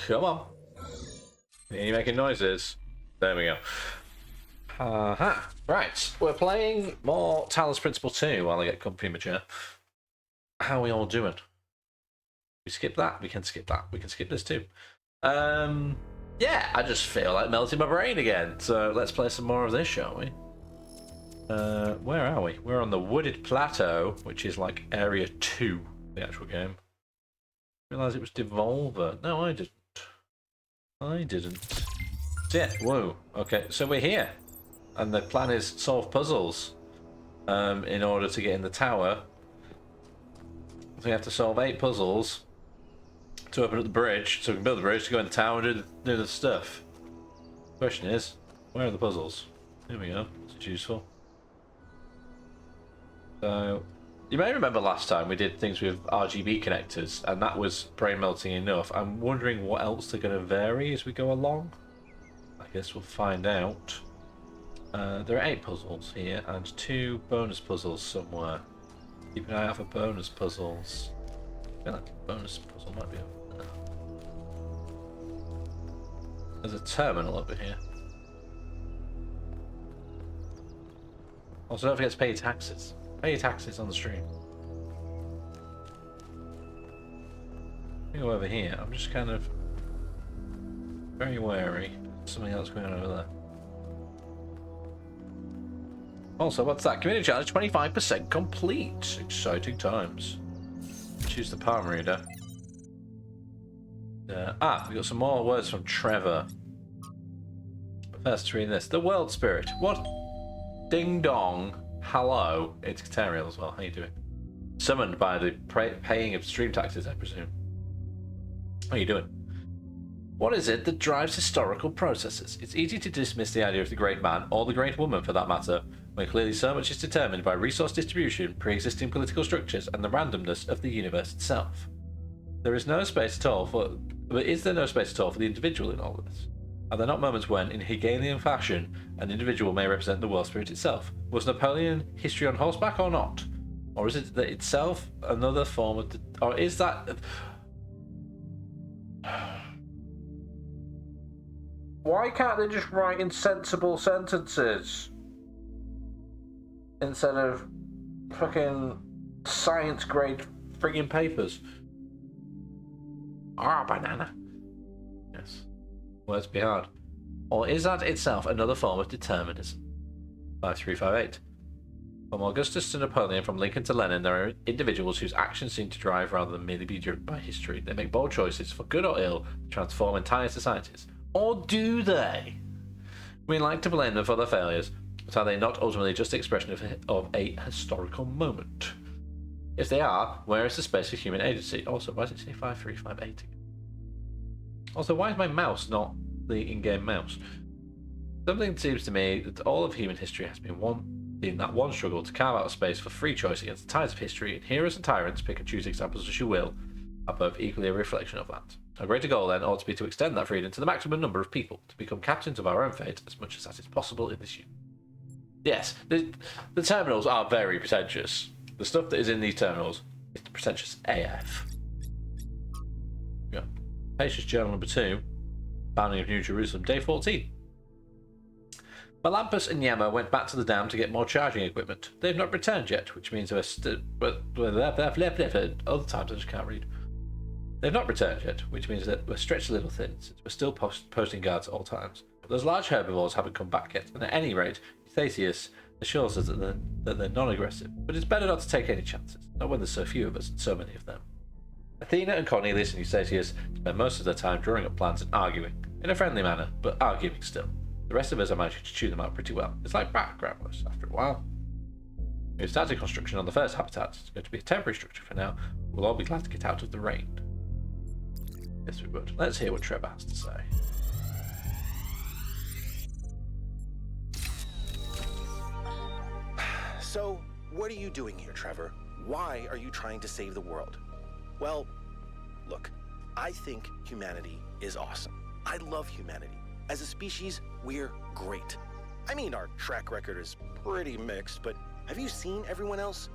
Come on. Are you making noises? There we go. Right, we're playing more Talos Principle II while I get comfy in my chair. How are we all doing? We skip that? We can skip that. We can skip this too. Yeah, I just feel like melting my brain again. So let's play some more of this, shall we? Where are we? We're on the Wooded Plateau, which is like Area 2, the actual game. I realised it was Devolver. No, I didn't. I didn't. So yeah, whoa. Okay, so we're here. And the plan is solve puzzles in order to get in the tower. So we have to solve 8 puzzles to open up the bridge, so we can build the bridge to go in the tower and do the stuff. Question is, where are the puzzles? Here we go. It's useful. So, you may remember last time we did things with RGB connectors, and that was brain melting enough. I'm wondering what else they're going to vary as we go along. I guess we'll find out. There are 8 puzzles here, and 2 bonus puzzles somewhere. Keep an eye out for bonus puzzles. I feel like the bonus puzzle might be over there. There's a terminal over here. Also, don't forget to pay your taxes. Pay your taxes on the stream. Let me go over here. I'm just kind of very wary. Something else going on over there. Also, what's that? Community challenge 25% complete. Exciting times. Choose the palm reader. We got some more words from Trevor. First, read this. The world spirit. What? Ding dong. Hello. It's Caterial as well. How you doing? Summoned by the paying of stream taxes, I presume. How you doing? What is it that drives historical processes? It's easy to dismiss the idea of the great man, or the great woman for that matter, when clearly so much is determined by resource distribution, pre-existing political structures, and the randomness of the universe itself. There is no space at all for... But is there no space at all for the individual in all of this? Are there not moments when, in Hegelian fashion, an individual may represent the world spirit itself? Was Napoleon history on horseback or not? Or is it that itself another form of... Or is that... Why can't they just write in sensible sentences? Instead of fucking science grade friggin' papers. Banana. Yes. Words be hard. Or is that itself another form of determinism? 5358. From Augustus to Napoleon, from Lincoln to Lenin, there are individuals whose actions seem to drive rather than merely be driven by history. They make bold choices, for good or ill, to transform entire societies. Or do they? We like to blame them for their failures, but are they not ultimately just the expression of a historical moment? If they are, where is the space for human agency? Also, why does it say 5358 again? Also, why is my mouse not the in-game mouse? Something seems to me that all of human history has been that one struggle to carve out a space for free choice against the tides of history, and heroes and tyrants, pick and choose examples as you will, are both equally a reflection of that. Our greater goal then ought to be to extend that freedom to the maximum number of people, to become captains of our own fate as much as that is possible in this union. Yes, the terminals are very pretentious. The stuff that is in these terminals is pretentious AF. Yeah. Patience Journal number 2, Founding of New Jerusalem, day 14. Melampus and Yama went back to the dam to get more charging equipment. They've not returned yet, which means other times I just can't read. They've not returned yet, which means that we're stretched a little thin, since we're still posting guards at all times. But those large herbivores haven't come back yet, and at any rate, Eustathius assures us that they're non-aggressive. But it's better not to take any chances, not when there's so few of us and so many of them. Athena and Cornelius and Eustathius spend most of their time drawing up plans and arguing, in a friendly manner, but arguing still. The rest of us are managing to chew them out pretty well. It's like background noise after a while. We've started construction on the first habitat. It's going to be a temporary structure for now. We'll all be glad to get out of the rain. Yes, we would. Let's hear what Trevor has to say. So, what are you doing here, Trevor? Why are you trying to save the world? Well, look, I think humanity is awesome. I love humanity. As a species, we're great. I mean, our track record is pretty mixed, but have you seen everyone else?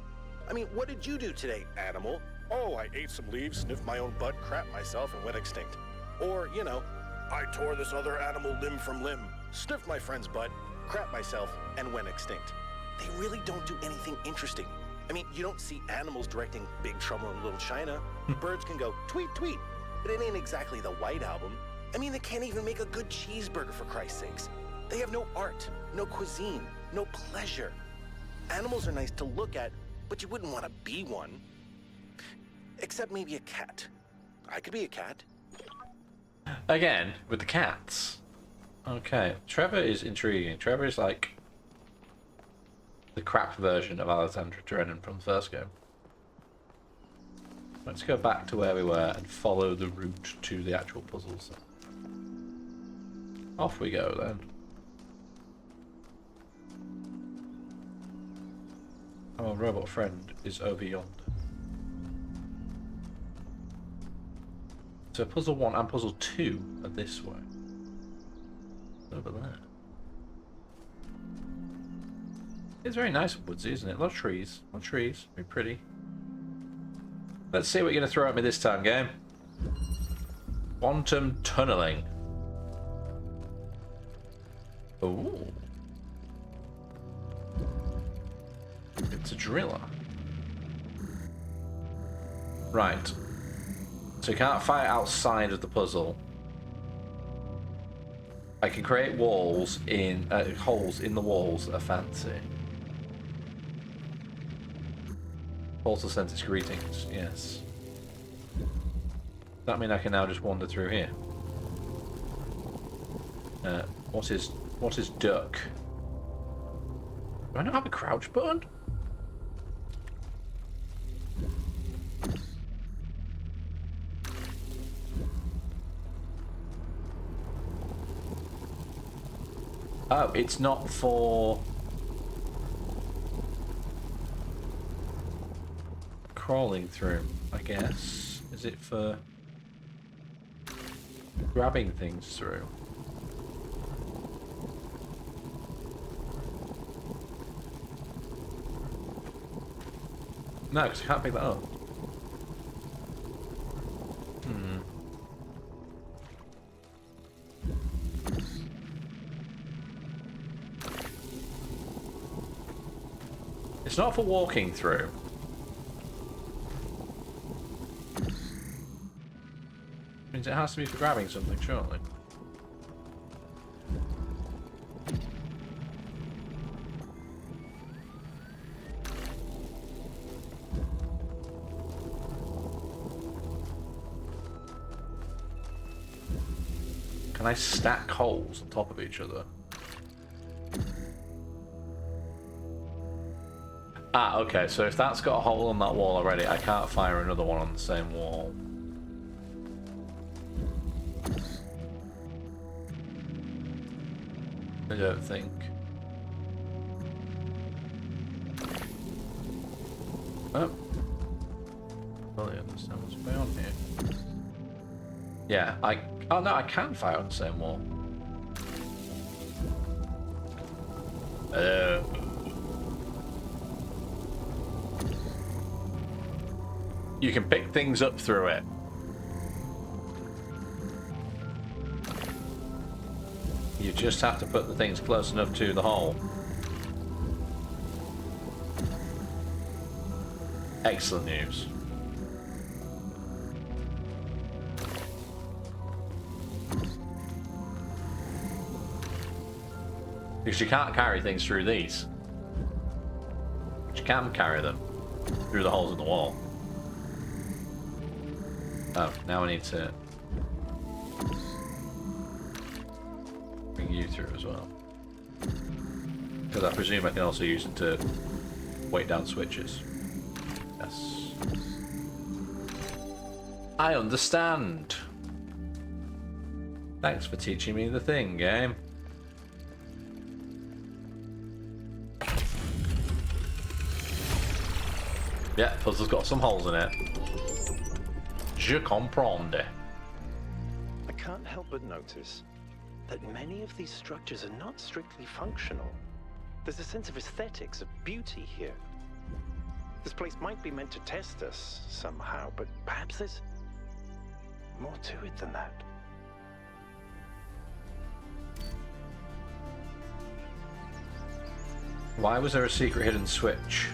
I mean, what did you do today, animal? Oh, I ate some leaves, sniffed my own butt, crapped myself, and went extinct. Or, you know, I tore this other animal limb from limb, sniffed my friend's butt, crapped myself, and went extinct. They really don't do anything interesting. I mean, you don't see animals directing Big Trouble in Little China. Birds can go tweet, tweet, but it ain't exactly the White Album. I mean, they can't even make a good cheeseburger, for Christ's sakes. They have no art, no cuisine, no pleasure. Animals are nice to look at, but you wouldn't want to be one. Except maybe a cat. I could be a cat. Again, with the cats. Okay, Trevor is intriguing. Trevor is like the crap version of Alexandra Drennan from the first game. Let's go back to where we were and follow the route to the actual puzzles. Off we go then. Our robot friend is over yonder. So puzzle 1 and puzzle 2 are this way. Over there. It's very nice woodsy, isn't it? A lot of trees. A lot of trees. Very pretty. Let's see what you're going to throw at me this time, game. Quantum tunneling. Ooh. It's a driller. Right. So you can't fire outside of the puzzle. I can create walls in holes in the walls that are fancy. Also sent its greetings. Yes. Does that mean I can now just wander through here? What is duck? Do I not have a crouch button? Oh, it's not for crawling through, I guess. Is it for grabbing things through? No, because I can't pick that up. It's not for walking through. Means it has to be for grabbing something, surely. Can I stack holes on top of each other? Ah, okay, so if that's got a hole on that wall already, I can't fire another one on the same wall. I don't think. Oh. Fully understand what's going on here. Yeah, oh no, I can fire on the same wall. You can pick things up through it. You just have to put the things close enough to the hole. Excellent news. Because you can't carry things through these. But you can carry them through the holes in the wall. Oh, now I need to bring you through as well. Because I presume I can also use it to weight down switches. Yes. I understand. Thanks for teaching me the thing, game. Yeah, puzzle's got some holes in it. Je comprends. I can't help but notice that many of these structures are not strictly functional. There's a sense of aesthetics, of beauty here. This place might be meant to test us somehow, but perhaps there's more to it than that. Why was there a secret hidden switch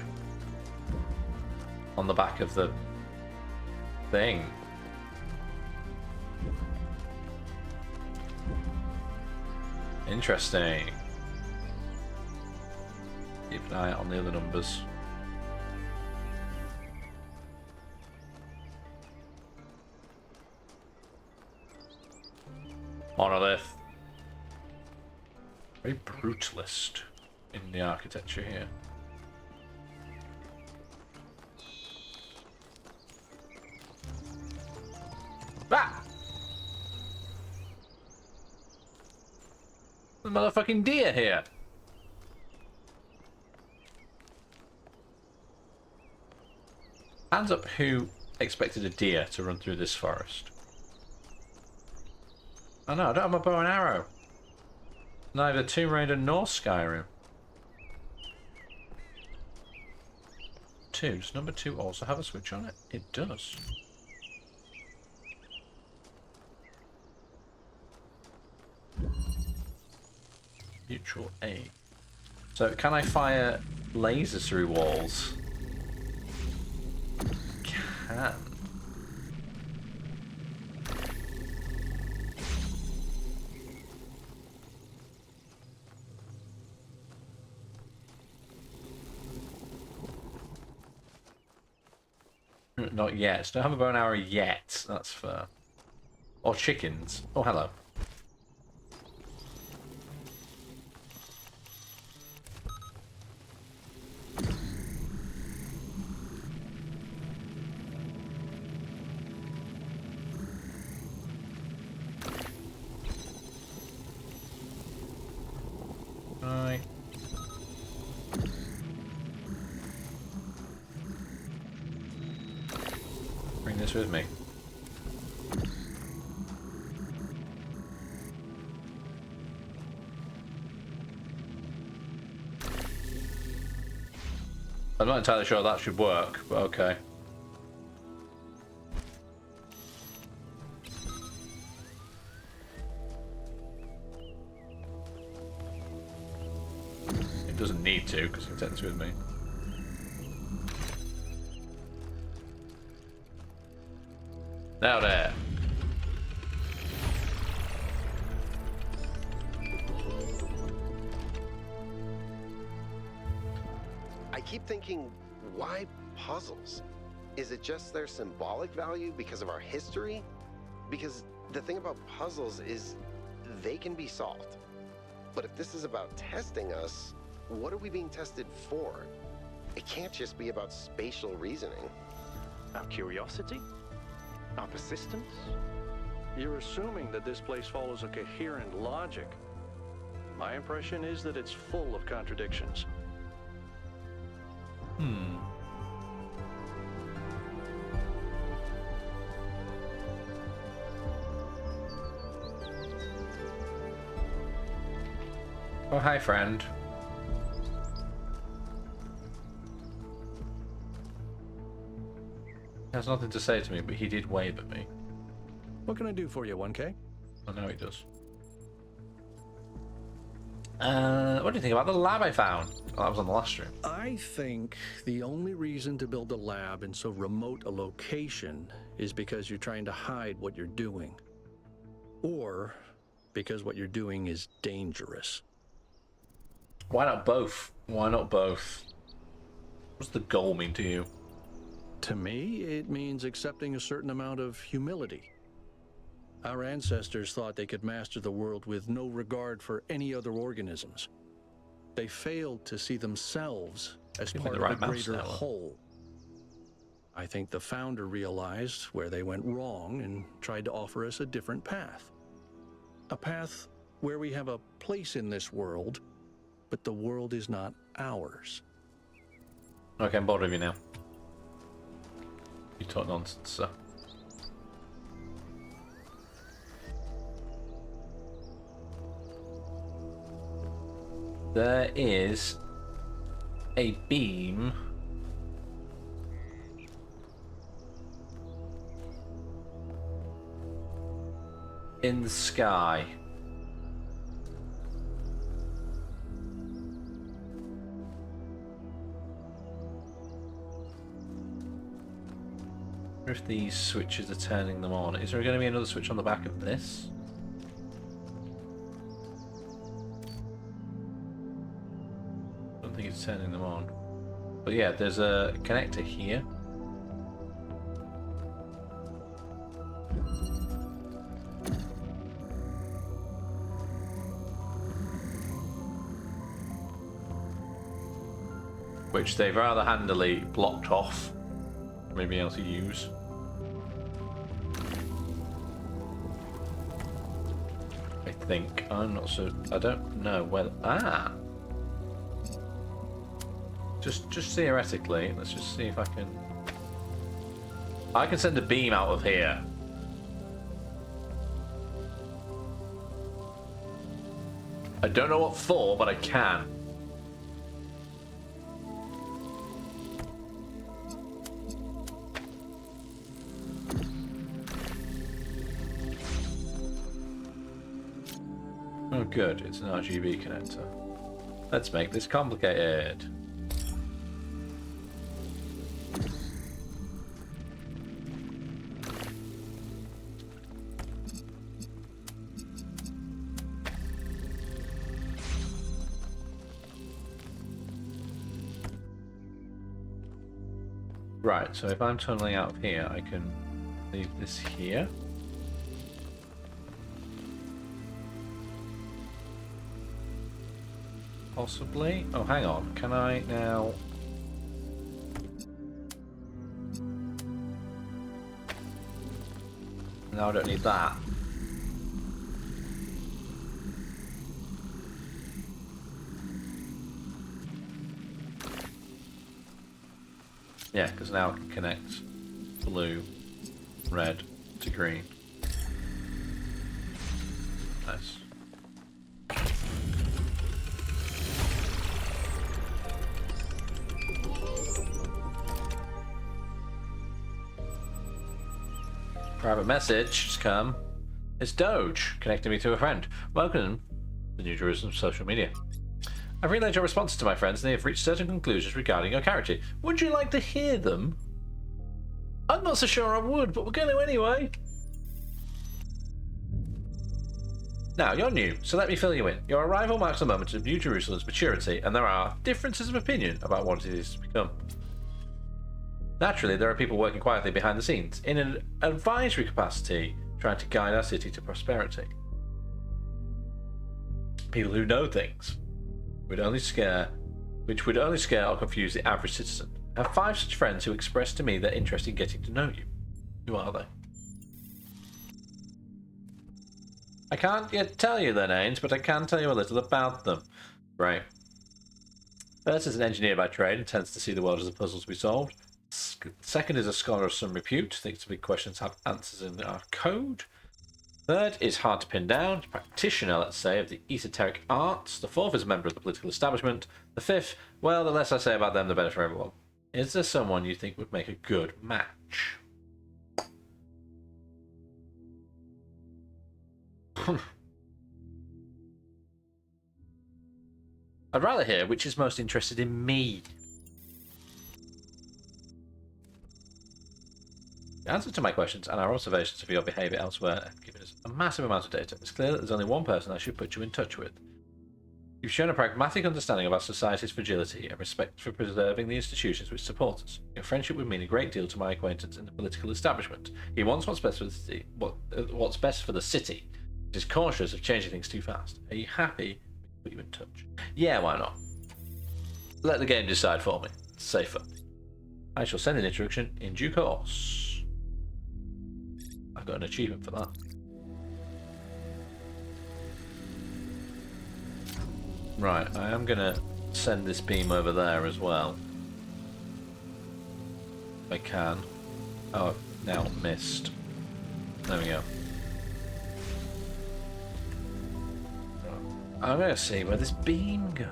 on the back of the thing? Interesting. Keep an eye out on the other numbers. Monolith. Very brutalist in the architecture here. Ah! The motherfucking deer here. Hands up who expected a deer to run through this forest. Oh no, I don't have my bow and arrow. Neither Tomb Raider nor Skyrim. Does number 2 also have a switch on it? It does. Mutual aid. So can I fire lasers through walls? Can. Not yet. Don't have a bow and arrow yet. That's fair. Or chickens. Oh, hello. Hi. Bring this with me. I'm not entirely sure that should work, but okay. It doesn't need to, because I can take this with me. Now there. I keep thinking, why puzzles? Is it just their symbolic value because of our history? Because the thing about puzzles is they can be solved. But if this is about testing us, what are we being tested for? It can't just be about spatial reasoning. Our curiosity? Our persistence? You're assuming that this place follows a coherent logic. My impression is that it's full of contradictions. Oh, hi, friend. He has nothing to say to me, but he did wave at me. What can I do for you, 1K? I know he does. What do you think about the lab I found? Oh, that was on the last stream. I think the only reason to build a lab in so remote a location is because you're trying to hide what you're doing. Or because what you're doing is dangerous. Why not both? Why not both? What's the goal mean to you? To me, it means accepting a certain amount of humility. Our ancestors thought they could master the world with no regard for any other organisms. They failed to see themselves as part of a greater whole. I think the founder realized where they went wrong and tried to offer us a different path. A path where we have a place in this world, but the world is not ours. Okay, I'm bored of you now. You talk nonsense, sir. There is a beam in the sky. If these switches are turning them on, is there going to be another switch on the back of this? I don't think it's turning them on. But yeah, there's a connector here. Which they've rather handily blocked off. Maybe able to use. I think. I'm not so. I don't know whether. Ah! Just theoretically, let's just see if I can. I can send a beam out of here. I don't know what for, but I can. Oh good, it's an RGB connector. Let's make this complicated. Right, so if I'm tunneling out of here, I can leave this here. Possibly. Oh, hang on. Can I now... No, I don't need that. Yeah, because now I can connect blue, red to green. Nice. Private message has come. It's Doge, connecting me to a friend. Welcome to New Jerusalem social media. I've relayed your responses to my friends and they have reached certain conclusions regarding your character. Would you like to hear them? I'm not so sure I would, but we're going to anyway. Now, you're new, so let me fill you in. Your arrival marks a moment of New Jerusalem's maturity, and there are differences of opinion about what it is to become. Naturally, there are people working quietly behind the scenes, in an advisory capacity, trying to guide our city to prosperity. People who know things, which would only scare or confuse the average citizen. I have 5 such friends who expressed to me their interest in getting to know you. Who are they? I can't yet tell you their names, but I can tell you a little about them. Right. First is an engineer by trade and tends to see the world as a puzzle to be solved. Second is a scholar of some repute, thinks big questions have answers in our code. Third is hard to pin down, practitioner, let's say, of the esoteric arts. The fourth is a member of the political establishment. The fifth, well, the less I say about them, the better for everyone. Is there someone you think would make a good match? I'd rather hear which is most interested in me. The answer to my questions and our observations of your behaviour elsewhere have given us a massive amount of data. It's clear that there's only one person I should put you in touch with. You've shown a pragmatic understanding of our society's fragility and respect for preserving the institutions which support us. Your friendship would mean a great deal to my acquaintance in the political establishment. He wants what's best for the city, what's best for the city, but is cautious of changing things too fast. Are you happy we put you in touch? Yeah, why not? Let the game decide for me. It's safer. I shall send an introduction in due course. I got an achievement for that. Right, I am gonna send this beam over there as well. If I can. Oh, I've now missed. There we go. I'm gonna see where this beam goes.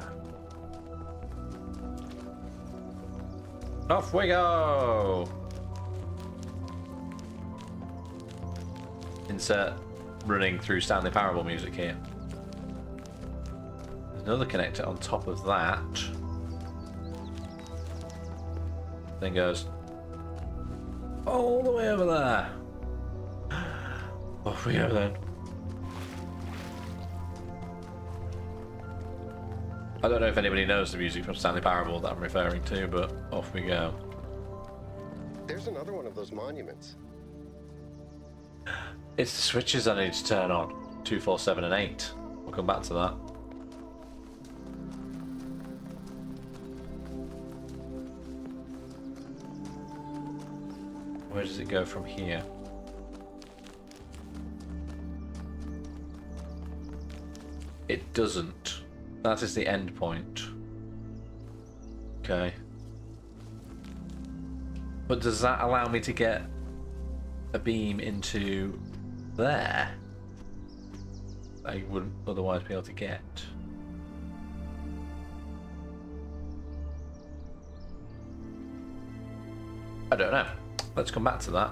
Off we go! Insert running through Stanley Parable music here. There's another connector on top of that. Then goes all the way over there. Off we go then. I don't know if anybody knows the music from Stanley Parable that I'm referring to, but off we go. There's another one of those monuments. It's the switches I need to turn on. 2, 4, 7, and 8. We'll come back to that. Where does it go from here? It doesn't. That is the end point. Okay. But does that allow me to get a beam into there? I wouldn't otherwise be able to get. I don't know. Let's come back to that.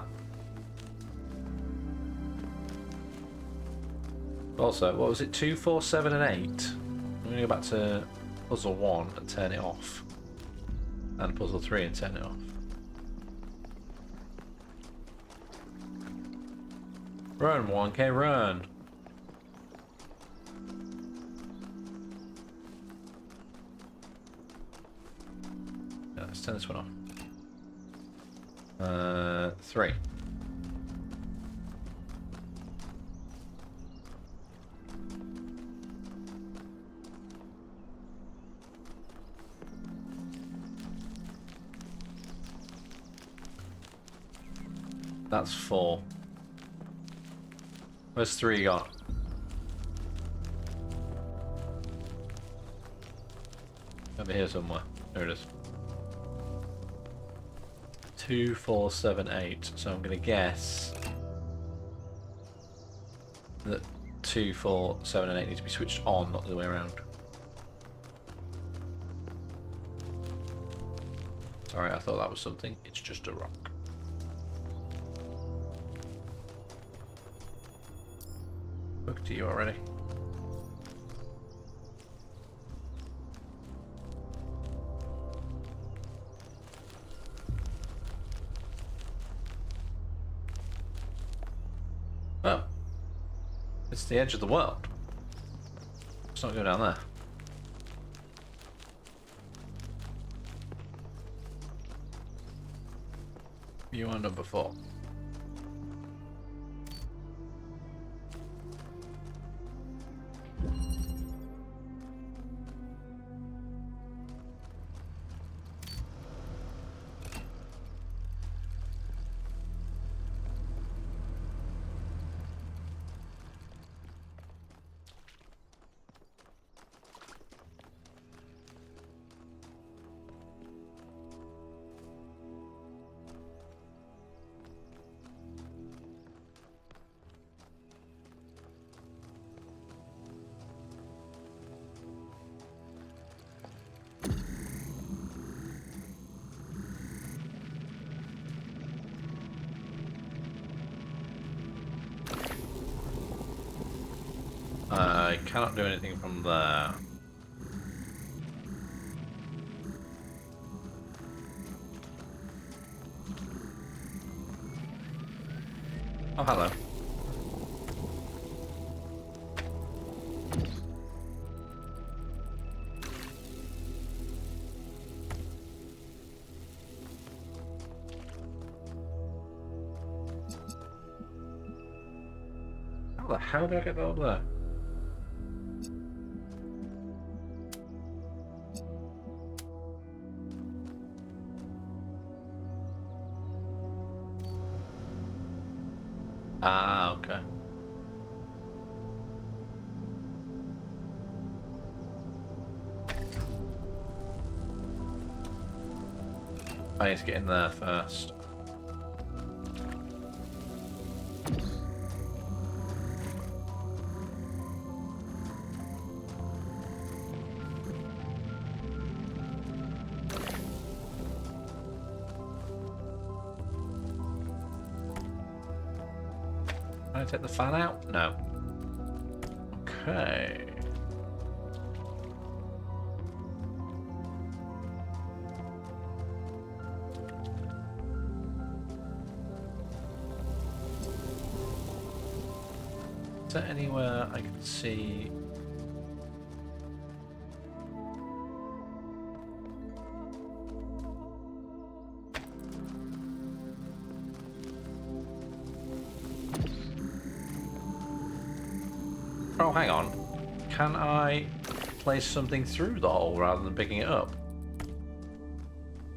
Also, what was it? 2, 4, 7, and 8. I'm going to go back to puzzle 1 and turn it off. And puzzle 3 and turn it off. Run, 1K, run! Yeah, let's turn this one off. 3. That's 4. Where's 3 gone? Over here somewhere. There it is. 2, 4, 7, 8. So I'm going to guess that 2, 4, 7, and 8 need to be switched on, not the other way around. Sorry, I thought that was something. It's just a rock. Look to you already. Oh. It's the edge of the world. Let's not go down there. You are number 4. I cannot do anything from there. Oh, hello. How the hell did I get over there? Ah, okay. I need to get in there first. Can I take the fan out? No. Okay. Is there anywhere I can see? Oh, hang on. Can I place something through the hole rather than picking it up?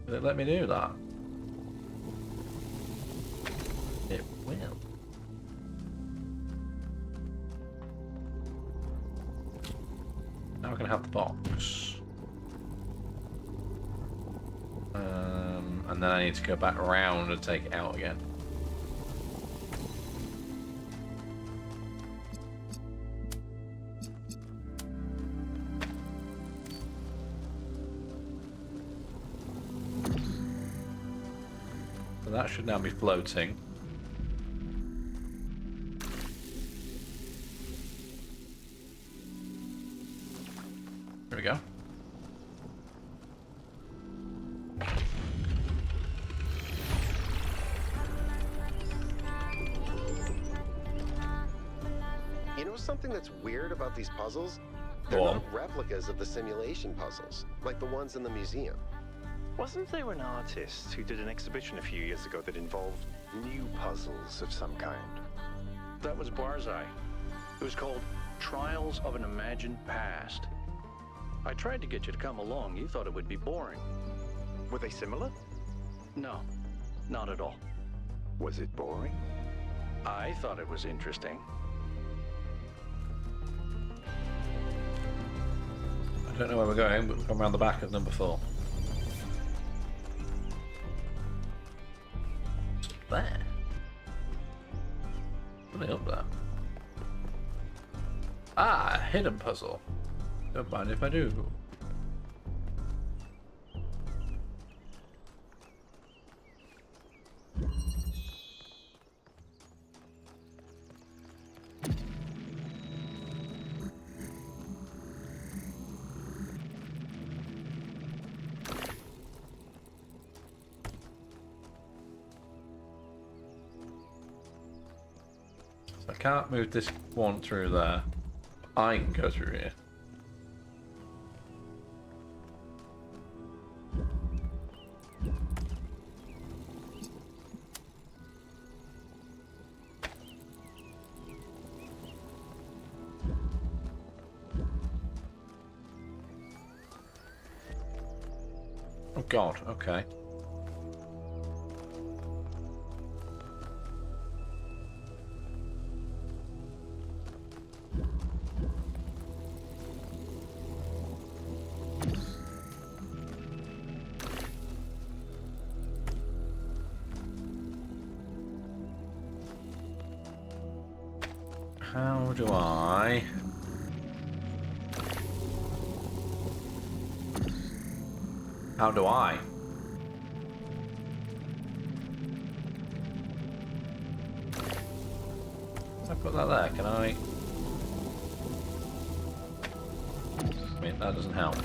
Will it let me do that? It will. Now I can have the box. And then I need to go back around and take it out again. So that should now be floating. There we go. You know something that's weird about these puzzles? Go They're on. not replicas of the simulation puzzles, like the ones in the museum. Wasn't there an artist who did an exhibition a few years ago that involved new puzzles of some kind? That was Barzai. It was called Trials of an Imagined Past. I tried to get you to come along. You thought it would be boring. Were they similar? No, not at all. Was it boring? I thought it was interesting. I don't know where we're going, but we'll come around the back of number 4. What's up there? Something up there. Ah, a hidden puzzle. Don't mind if I do. So I can't move this one through there. I can go through here. Oh God, okay. How do I... How do I? I put that there, can I? I mean, that doesn't help.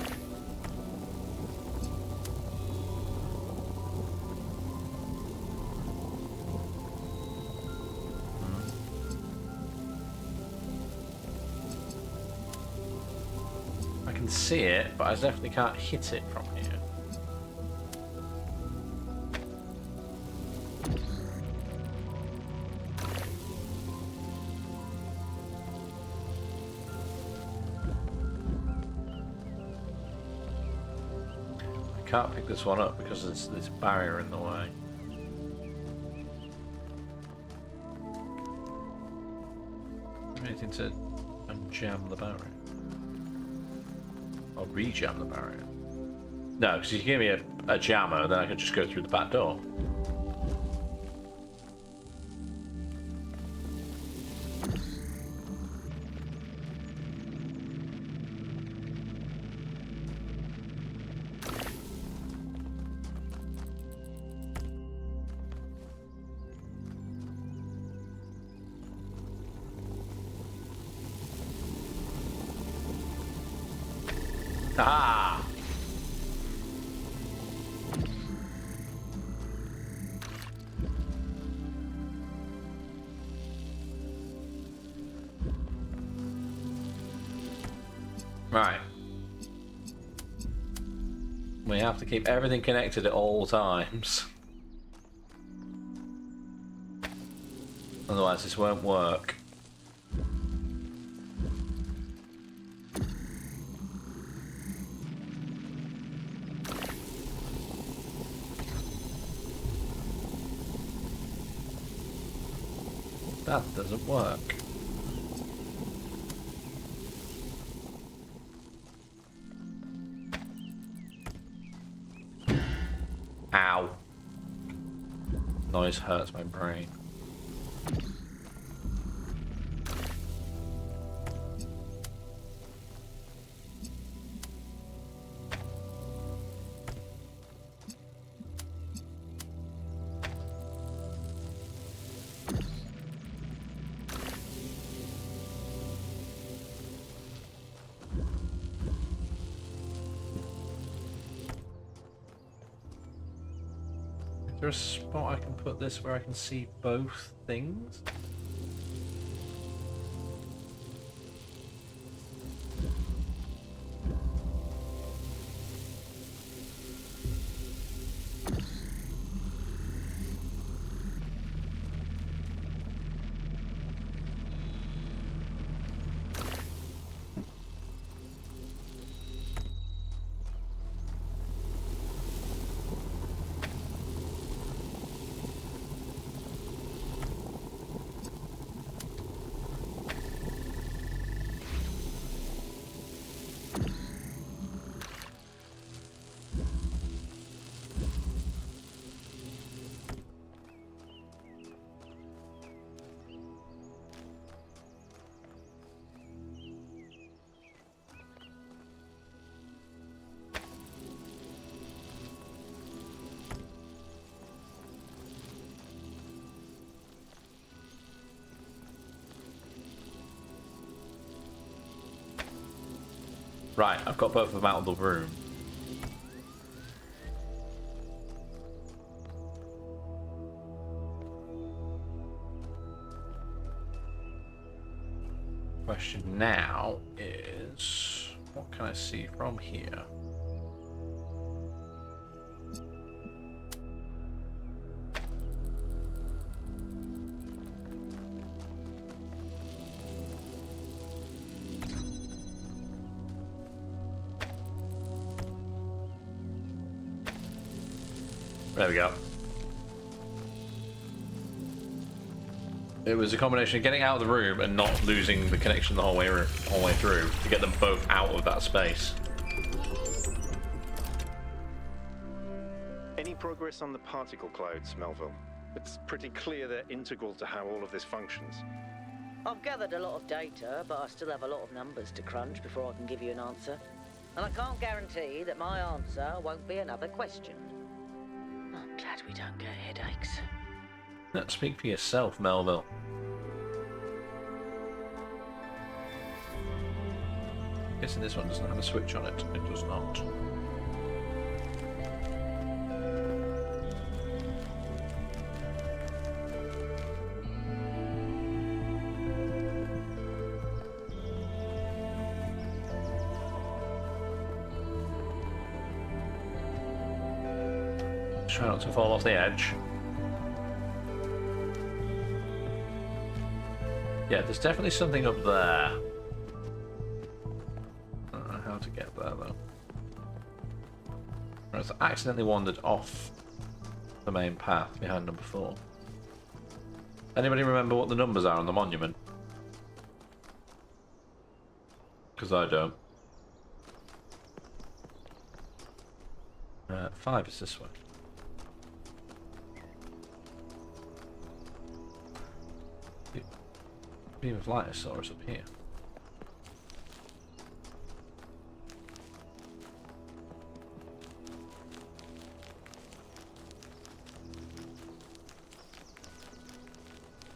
I can see it, but I definitely can't hit it from here. I can't pick this one up because there's this barrier in the way. Anything to unjam the barrier? Or re-jam the barrier? No, because you give me a jammer, then I can just go through the back door. Ah! Right. We have to keep everything connected at all times. Otherwise this won't work. That doesn't work. Ow. Noise hurts my brain. Is there a spot I can put this where I can see both things? Right, I've got both of them out of the room. Question now is, what can I see from here? There we go. It was a combination of getting out of the room and not losing the connection the whole way through to get them both out of that space. Any progress on the particle clouds, Melville? It's pretty clear they're integral to how all of this functions. I've gathered a lot of data, but I still have a lot of numbers to crunch before I can give you an answer. And I can't guarantee that my answer won't be another question. I'm glad we don't get headaches. Speak for yourself, Melville. Guessing this one doesn't have a switch on it. It does not. Try not to fall off the edge. Yeah, there's definitely something up there. I don't know how to get there though. I've accidentally wandered off the main path behind number 4. Anybody remember what the numbers are on the monument? Because I don't. 5 is this way. Beam of light I saw is up here.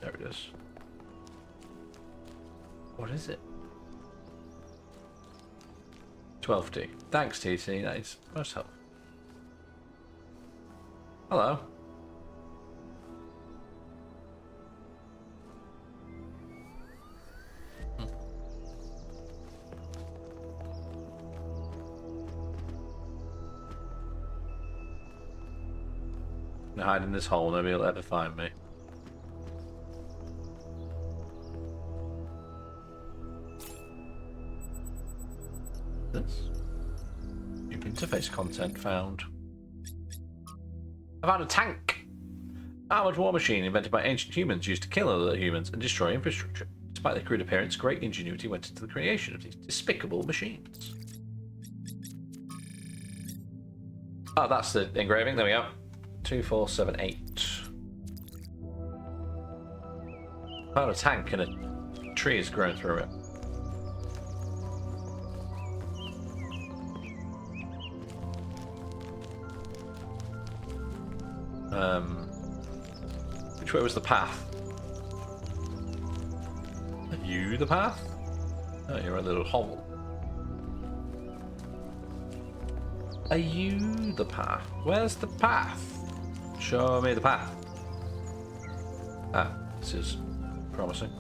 There it is. What is it? 12D. Thanks, TC. That is most helpful. Hello. gonna hide in this hole. Nobody will ever find me. This. New interface content found. I found a tank. Armored war machine invented by ancient humans used to kill other humans and destroy infrastructure. Despite their crude appearance, great ingenuity went into the creation of these despicable machines. Oh, that's the engraving. There we go. 2478. Found a tank and a tree has grown through it. Which way was the path? Are you the path? Oh, you're a little hovel. Are you the path? Where's the path? Show me the path. Ah, this is promising.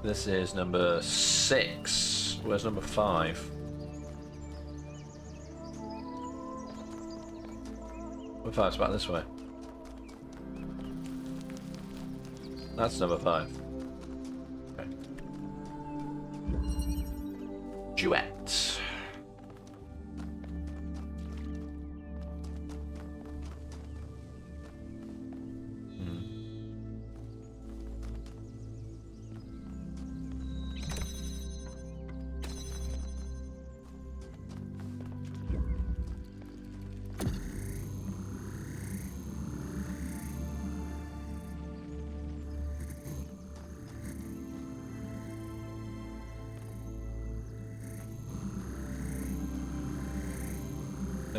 This is number 6. Where's number 5? Number 5's about this way. That's number 5. Okay. Duet.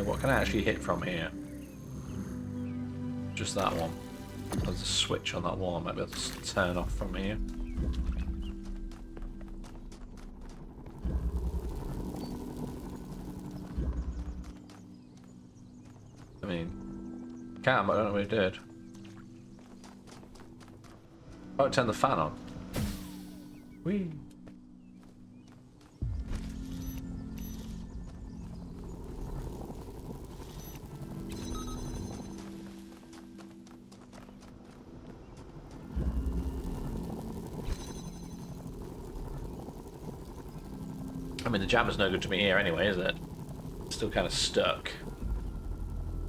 What can I actually hit from here? Just that one. There's a switch on that wall I might be able to turn off from here. I mean, can, but I don't know what it did. Oh, it turned the fan on. Whee! I mean, the jammer's no good to me here anyway, is it? It's still kind of stuck.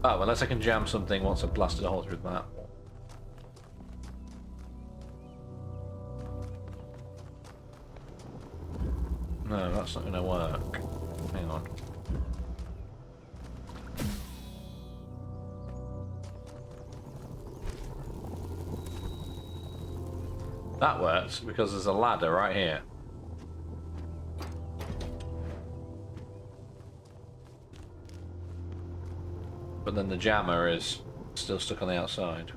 Oh, unless I can jam something once I've blasted a hole through that. No, that's not going to work. Hang on. That works because there's a ladder right here. But then the jammer is still stuck on the outside.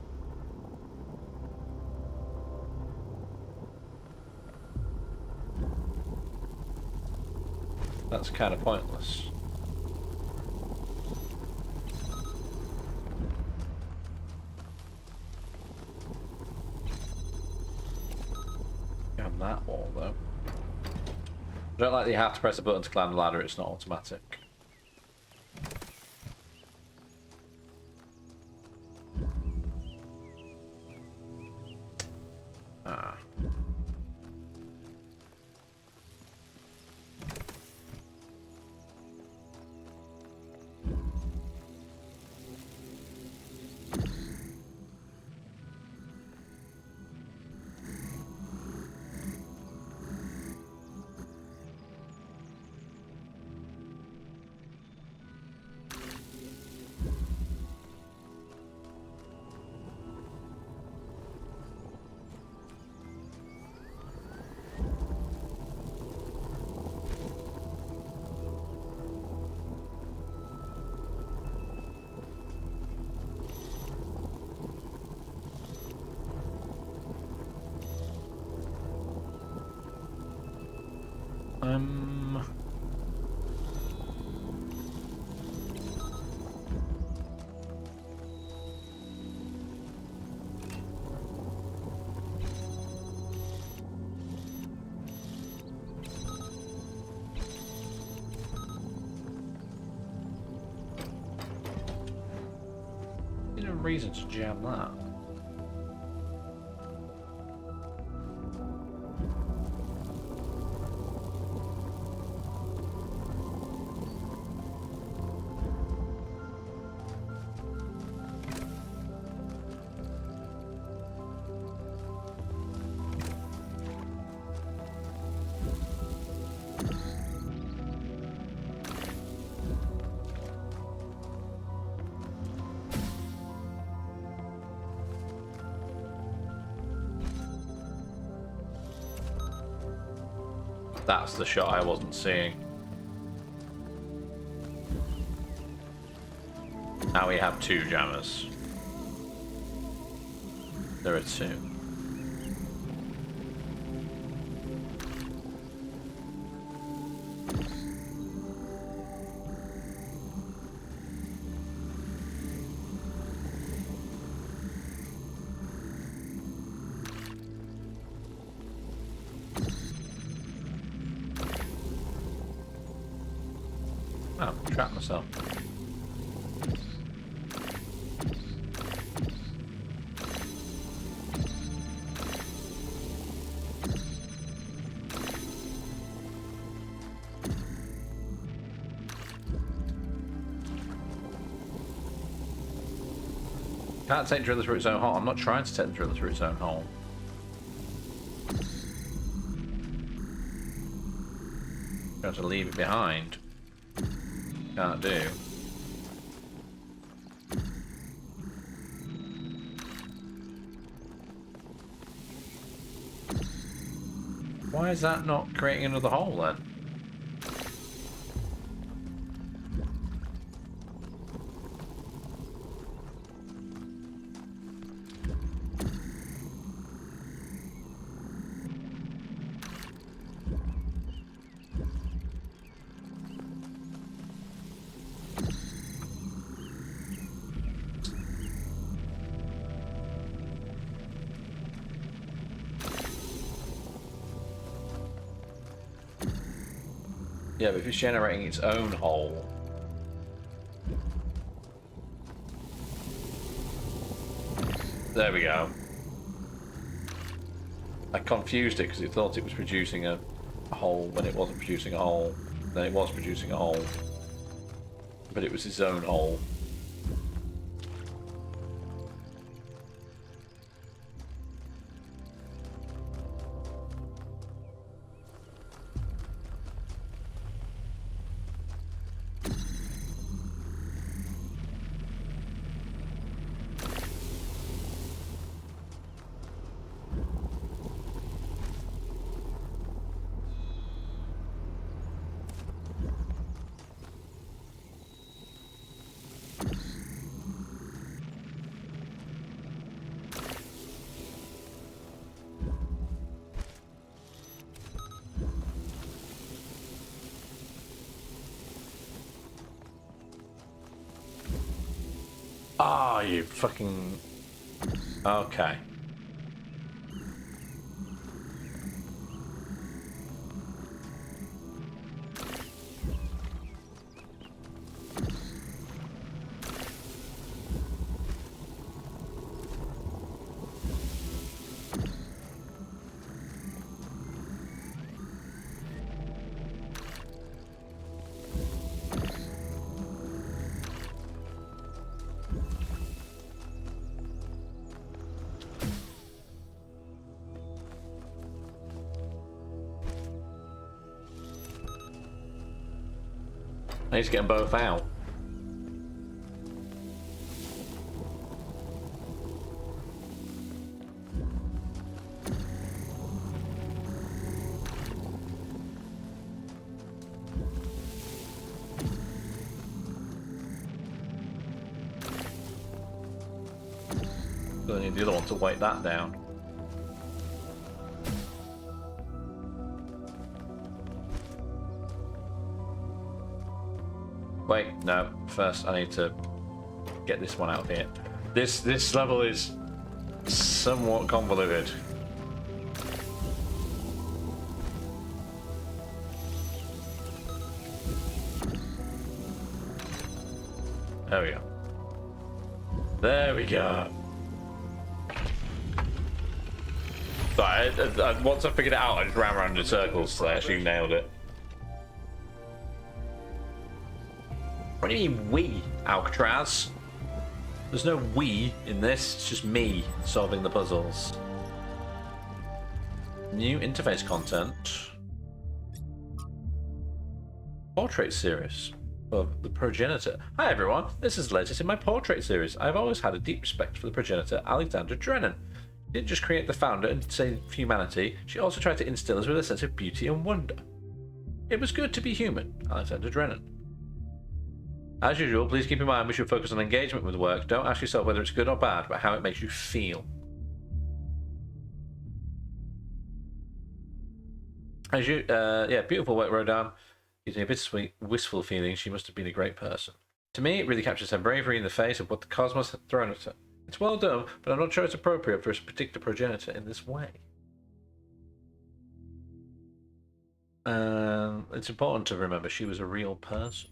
That's kind of pointless. Jam that wall though. I don't like that you have to press a button to climb the ladder, it's not automatic. reason to jam that. That's the shot I wasn't seeing. Now we have 2 jammers. There are 2. Oh, trapped myself. Can't take driller through its own hole. I'm not trying to take the driller through its own hole. Got to leave it behind. Can't do. Why is that not creating another hole then? Yeah, but if it's generating its own hole. There we go. I confused it because it thought it was producing a hole when it wasn't producing a hole. Then it was producing a hole. But it was its own hole. Ah, you fucking... Okay. I need to get them both out. So I need the other one to weight that down. Wait, no. First, I need to get this one out of here. This level is somewhat convoluted. There we go. There we go. Sorry, once I figured it out, I just ran around in circles, so I actually nailed it. What do you mean we, Alcatraz? There's no we in this, it's just me solving the puzzles. New interface content. Portrait series of the progenitor. Hi everyone, this is the latest in my portrait series. I've always had a deep respect for the progenitor, Alexander Drennan. She didn't just create the founder and save humanity, she also tried to instill us with a sense of beauty and wonder. It was good to be human, Alexander Drennan. As usual, please keep in mind we should focus on engagement with work. Don't ask yourself whether it's good or bad, but how it makes you feel. As you, yeah, beautiful work, Rodan. Gives me a bittersweet, wistful feeling. She must have been a great person. To me, it really captures her bravery in the face of what the cosmos had thrown at her. It's well done, but I'm not sure it's appropriate for a particular progenitor in this way. It's important to remember she was a real person.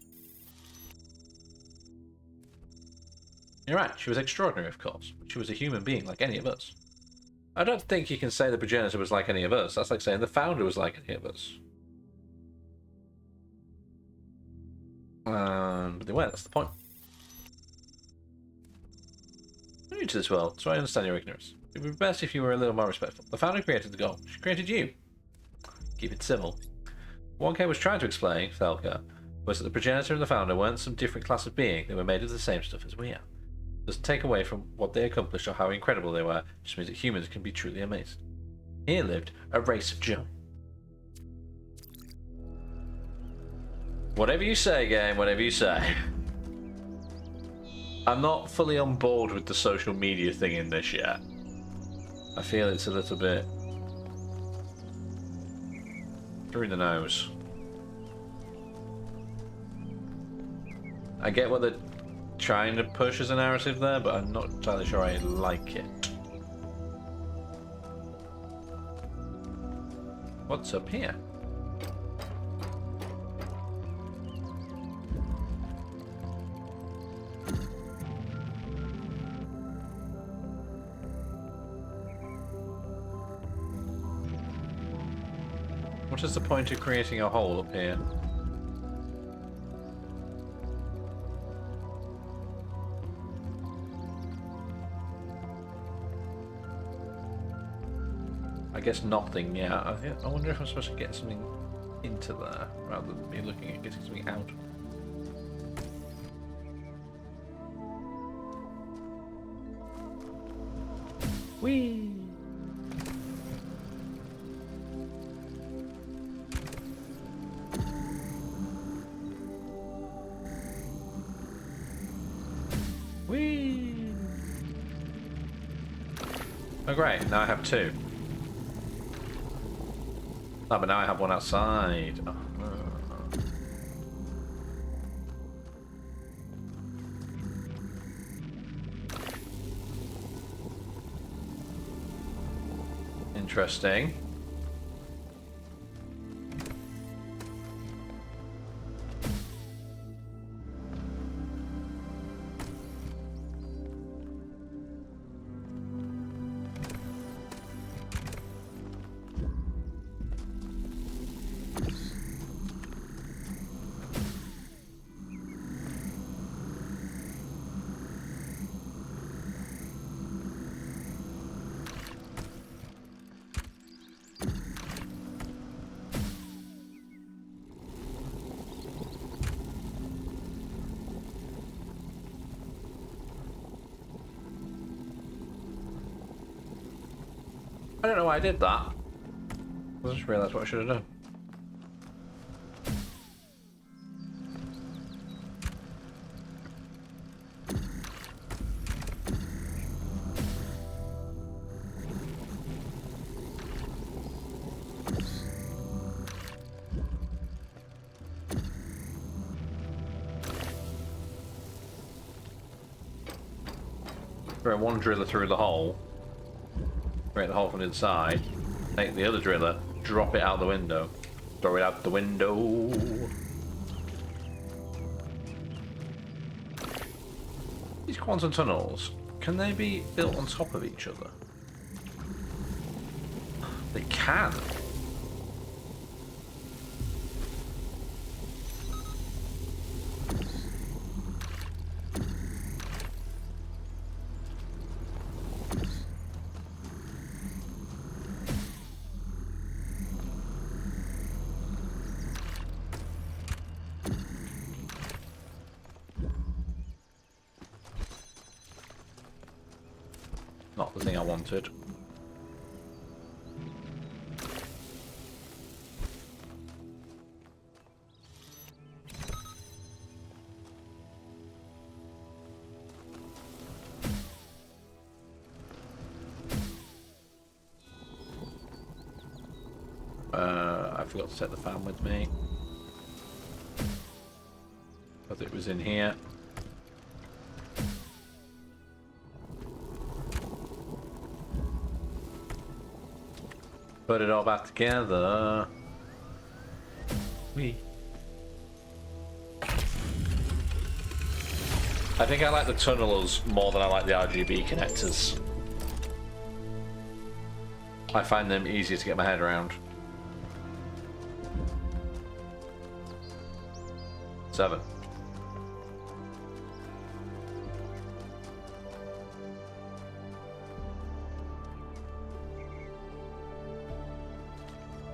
You're right, she was extraordinary, of course, but she was a human being like any of us. I don't think you can say the progenitor was like any of us. That's like saying the founder was like any of us. But they weren't, that's the point. I'm new to this world, so I understand your ignorance. It would be best if you were a little more respectful. The founder created the goal. She created you. Keep it civil. What K was trying to explain, Thelka, was that the progenitor and the founder weren't some different class of being. They were made of the same stuff as we are. Doesn't take away from what they accomplished or how incredible they were, just means that humans can be truly amazing. Here lived a race of giants. Whatever you say, game, whatever you say. I'm not fully on board with the social media thing in this yet. I feel it's a little bit through the nose. I get what they're trying to push as a narrative there, but I'm not entirely sure I like it. What's up here? What is the point of creating a hole up here? I guess nothing, yeah. I wonder if I'm supposed to get something into there rather than me looking at getting something out. Whee! Whee! Oh great, now I have two. Oh, but now I have one outside. Oh. Interesting. I don't know why I did that. I just realised what I should have done. Throw one driller through the hole. Create the hole from the inside, take the other driller, drop it out the window, throw it out the window. These quantum tunnels, can they be built on top of each other? They can. Not the thing I wanted. I forgot to take the fan with me. I thought it was in here. Put it all back together. I think I like the tunnels more than I like the RGB connectors. I find them easier to get my head around. 7.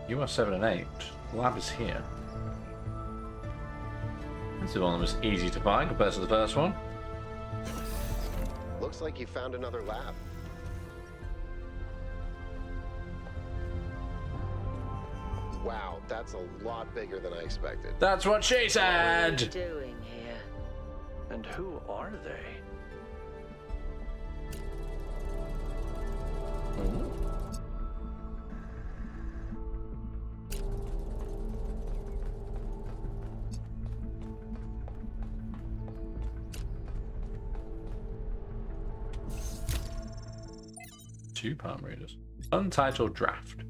You are 7 and 8. The lab is here. This is one that was easy to find compared to the first one. Looks like you found another lab. Wow, that's a lot bigger than I expected. That's what she What are you said! doing here? And who are they? Two palm readers. Untitled draft.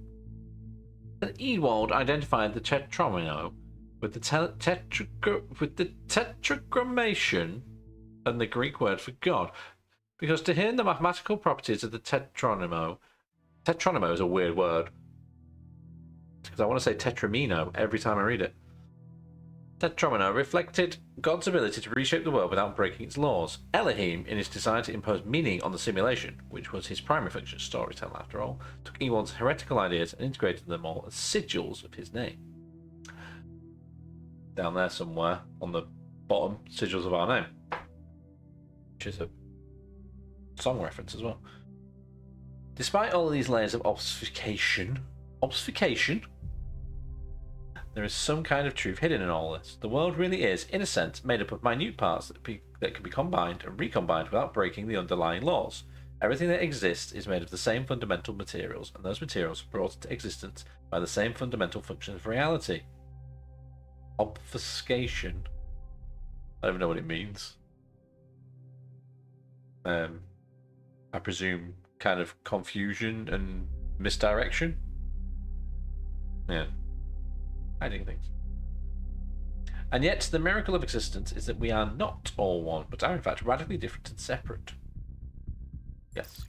Ewald identified the tetromino with the tetragrammation and the Greek word for God, because to him the mathematical properties of the tetronymo is a weird word, because I want to say tetramino every time I read it. Tetromino reflected God's ability to reshape the world without breaking its laws. Elohim, in his desire to impose meaning on the simulation, which was his primary function, storytelling after all, took Ewald's heretical ideas and integrated them all as sigils of his name. Down there somewhere, on the bottom, sigils of our name. Which is a song reference as well. Despite all of these layers of obfuscation, there is some kind of truth hidden in all this. The world really is, in a sense, made up of minute parts that can be combined and recombined without breaking the underlying laws. Everything that exists is made of the same fundamental materials, and those materials are brought into existence by the same fundamental functions of reality. Obfuscation. I don't even know what it means. I presume kind of confusion and misdirection. Yeah. Hiding things. And yet, the miracle of existence is that we are not all one, but are in fact radically different and separate. Yes.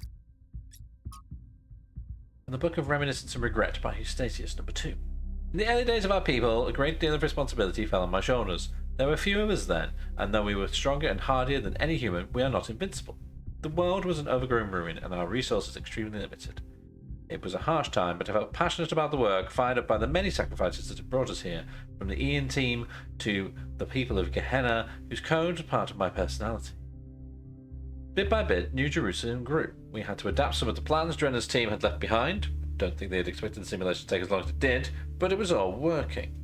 In the Book of Reminiscence and Regret by Eustathius, number 2. In the early days of our people, a great deal of responsibility fell on my shoulders. There were few of us then, and though we were stronger and hardier than any human, we are not invincible. The world was an overgrown ruin, and our resources extremely limited. It was a harsh time, but I felt passionate about the work, fired up by the many sacrifices that had brought us here, from the Ian team to the people of Gehenna, whose code was part of my personality. Bit by bit, New Jerusalem grew. We had to adapt some of the plans Drenna's team had left behind. Don't think they had expected the simulation to take as long as it did, but it was all working.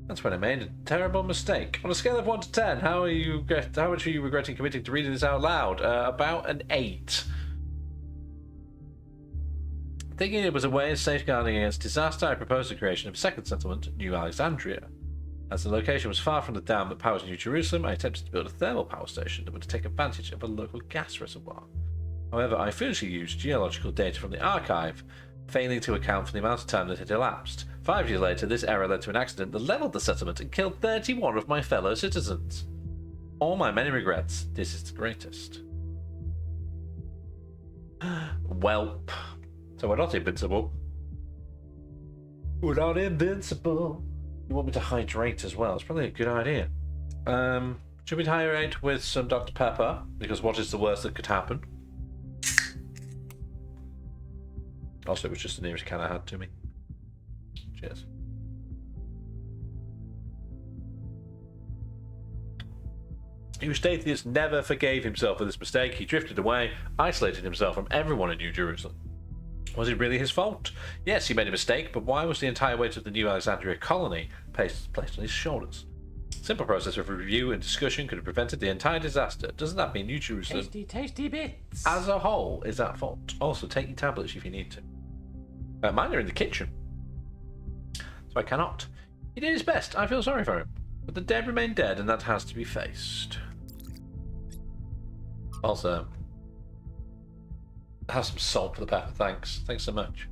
That's when I made a terrible mistake. On a scale of 1 to 10, how much are you regretting committing to reading this out loud? About an 8. Thinking it was a way of safeguarding against disaster, I proposed the creation of a second settlement, New Alexandria. As the location was far from the dam that powers New Jerusalem, I attempted to build a thermal power station that would take advantage of a local gas reservoir. However, I foolishly used geological data from the archive, failing to account for the amount of time that had elapsed. 5 years later, this error led to an accident that leveled the settlement and killed 31 of my fellow citizens. all my many regrets, this is the greatest. Welp. So we're not invincible. We're not invincible. You want me to hydrate as well? It's probably a good idea. Should we hydrate with some Dr. Pepper? Because what is the worst that could happen? Also, it was just the nearest can I had to me. Cheers. Eustathius never forgave himself for this mistake. He drifted away, isolated himself from everyone in New Jerusalem. Was it really his fault? Yes, he made a mistake, but why was the entire weight of the new Alexandria colony placed on his shoulders? Simple process of review and discussion could have prevented the entire disaster. Doesn't that mean New Jerusalem Tasty bits. as a whole is at fault? Also, take your tablets if you need to. Mine are in the kitchen, so I cannot. He did his best. I feel sorry for him. But the dead remain dead, and that has to be faced. Also, have some salt for the pepper, thanks. Thanks so much.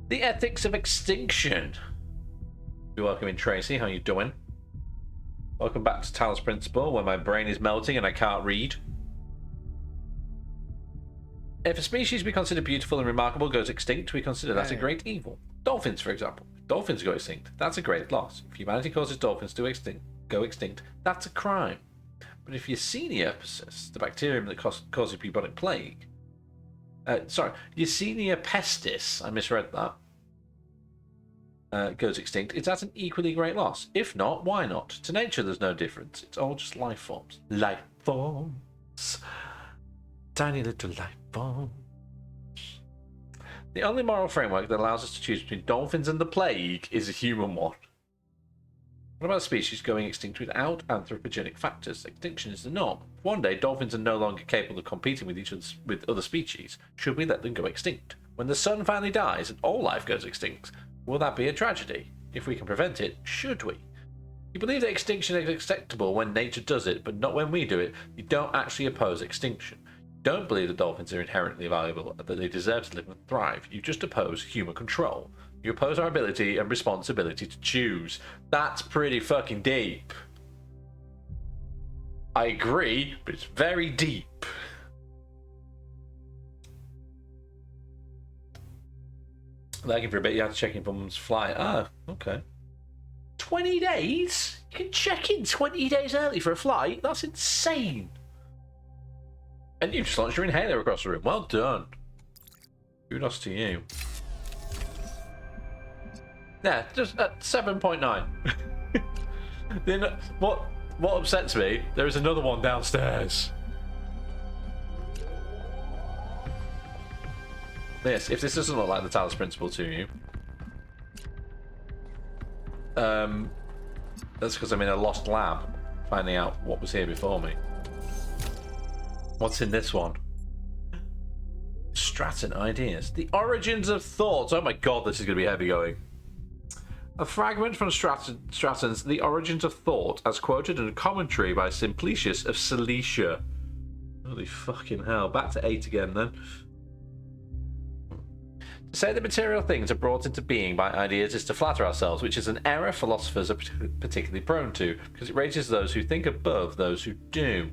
The ethics of extinction. You're welcome in, Tracy. How you doing? Welcome back to Talos Principle, where my brain is melting and I can't read. If a species we consider beautiful and remarkable goes extinct, we consider that a great evil. Dolphins, for example. If dolphins go extinct, that's a great loss. If humanity causes dolphins to go extinct, that's a crime. But if Yersinia persists, the bacterium that causes bubonic plague, Yersinia pestis, I misread that, goes extinct, it's at an equally great loss. If not, why not? To nature, there's no difference. It's all just life forms. Life forms. Tiny little life forms. The only moral framework that allows us to choose between dolphins and the plague is a human one. What about species going extinct without anthropogenic factors? Extinction is the norm. If one day dolphins are no longer capable of competing with other species, should we let them go extinct? When the sun finally dies and all life goes extinct, will that be a tragedy? If we can prevent it, should we? You believe that extinction is acceptable when nature does it, but not when we do it. You don't actually oppose extinction. You don't believe that dolphins are inherently valuable, that they deserve to live and thrive. You just oppose human control. You oppose our ability and responsibility to choose. That's pretty fucking deep. I agree, but it's very deep. Lagging for a bit, you have to check in for Mum's flight. Ah, okay. 20 days? You can check in 20 days early for a flight? That's insane. And you just launched your inhaler across the room. Well done. Kudos to you. Yeah, just at 7.9. Then what upsets me, there is another one downstairs. Yes, if this doesn't look like the Talos Principle to you, that's because I'm in a lost lab, finding out what was here before me. What's in this one? Stratton ideas. The origins of thoughts. Oh my god, this is going to be heavy going. A fragment from Stratton's The Origins of Thought, as quoted in a commentary by Simplicius of Cilicia. Holy fucking hell. Back to 8 again then. To say that material things are brought into being by ideas is to flatter ourselves, which is an error philosophers are particularly prone to, because it raises those who think above those who do.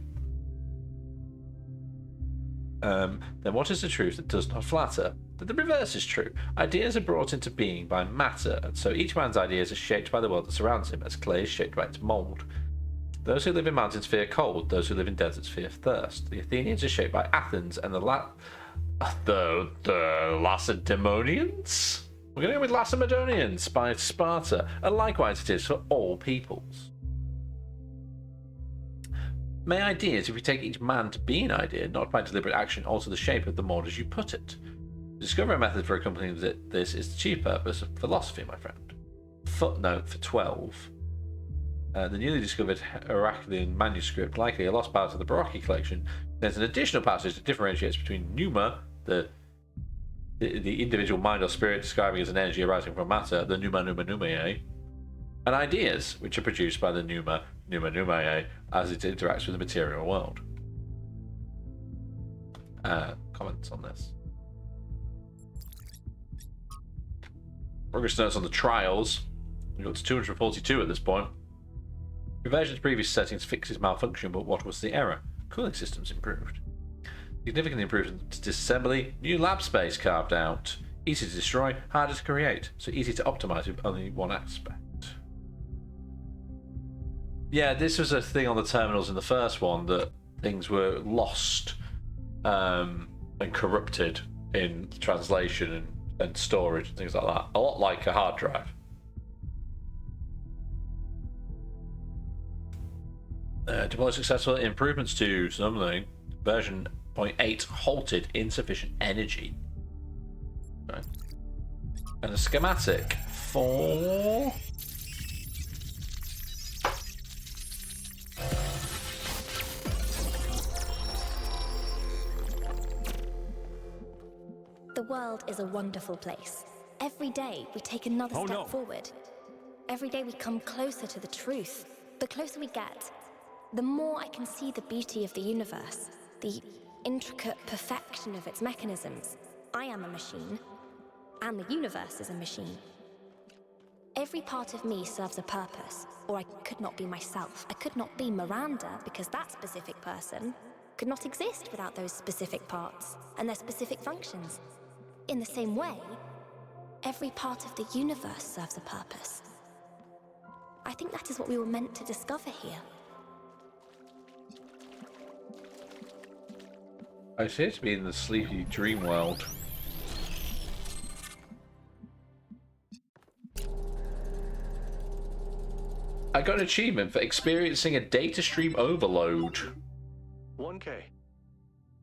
Then what is the truth that does not flatter? That the reverse is true. Ideas are brought into being by matter, and so each man's ideas are shaped by the world that surrounds him, as clay is shaped by its mould. Those who live in mountains fear cold, those who live in deserts fear thirst. The Athenians are shaped by Athens, and the Lacedaemonians? We're going to go with Lacedaemonians by Sparta, and likewise it is for all peoples. May ideas, if we take each man to be an idea, not by deliberate action, alter the shape of the mould as you put it. To discover a method for accompanying this is the chief purpose of philosophy, my friend. Footnote for 12. The newly discovered Heraclean manuscript, likely a lost part of the Barocchi collection, contains an additional passage that differentiates between pneuma, the individual mind or spirit describing as an energy arising from matter, the pneuma pneumae, and ideas, which are produced by the pneuma pneumae as it interacts with the material world. Comments on this? Progress notes on the trials. We've got to 242 at this point. Reversion to previous settings fixes malfunction, but what was the error? Cooling systems improved. Significant improvement to disassembly. New lab space carved out. Easy to destroy, harder to create. So easy to optimize with only one aspect. Yeah, this was a thing on the terminals in the first one, that things were lost and corrupted in translation and storage and things like that. A lot like a hard drive. Deploy successful. Improvements to something. Version 0.8 halted insufficient energy. Right. And a schematic for... The world is a wonderful place. Every day we take another step forward. Every day we come closer to the truth. The closer we get, the more I can see the beauty of the universe, the intricate perfection of its mechanisms. I am a machine, and the universe is a machine. Every part of me serves a purpose, or I could not be myself. I could not be Miranda, because that specific person could not exist without those specific parts and their specific functions. In the same way, every part of the universe serves a purpose. I think that is what we were meant to discover here. I appear to be in the sleepy dream world. I got an achievement for experiencing a data stream overload. 1K.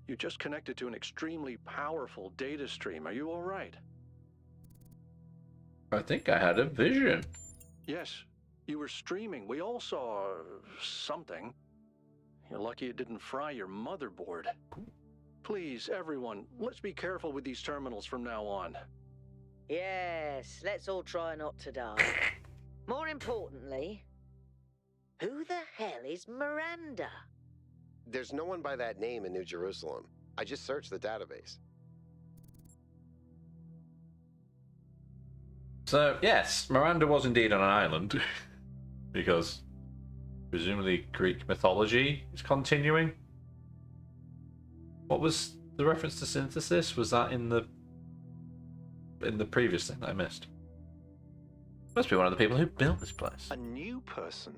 You just connected to an extremely powerful data stream. Are you all right? I think I had a vision. Yes, you were streaming. We all saw something. You're lucky it didn't fry your motherboard. Please, everyone, let's be careful with these terminals from now on. Yes, let's all try not to die. More importantly, who the hell is Miranda? There's no one by that name in New Jerusalem. I just searched the database. So, yes, Miranda was indeed on an island. Because presumably Greek mythology is continuing. What was the reference to synthesis? Was that in the previous thing that I missed? Must be one of the people who built this place. A new person.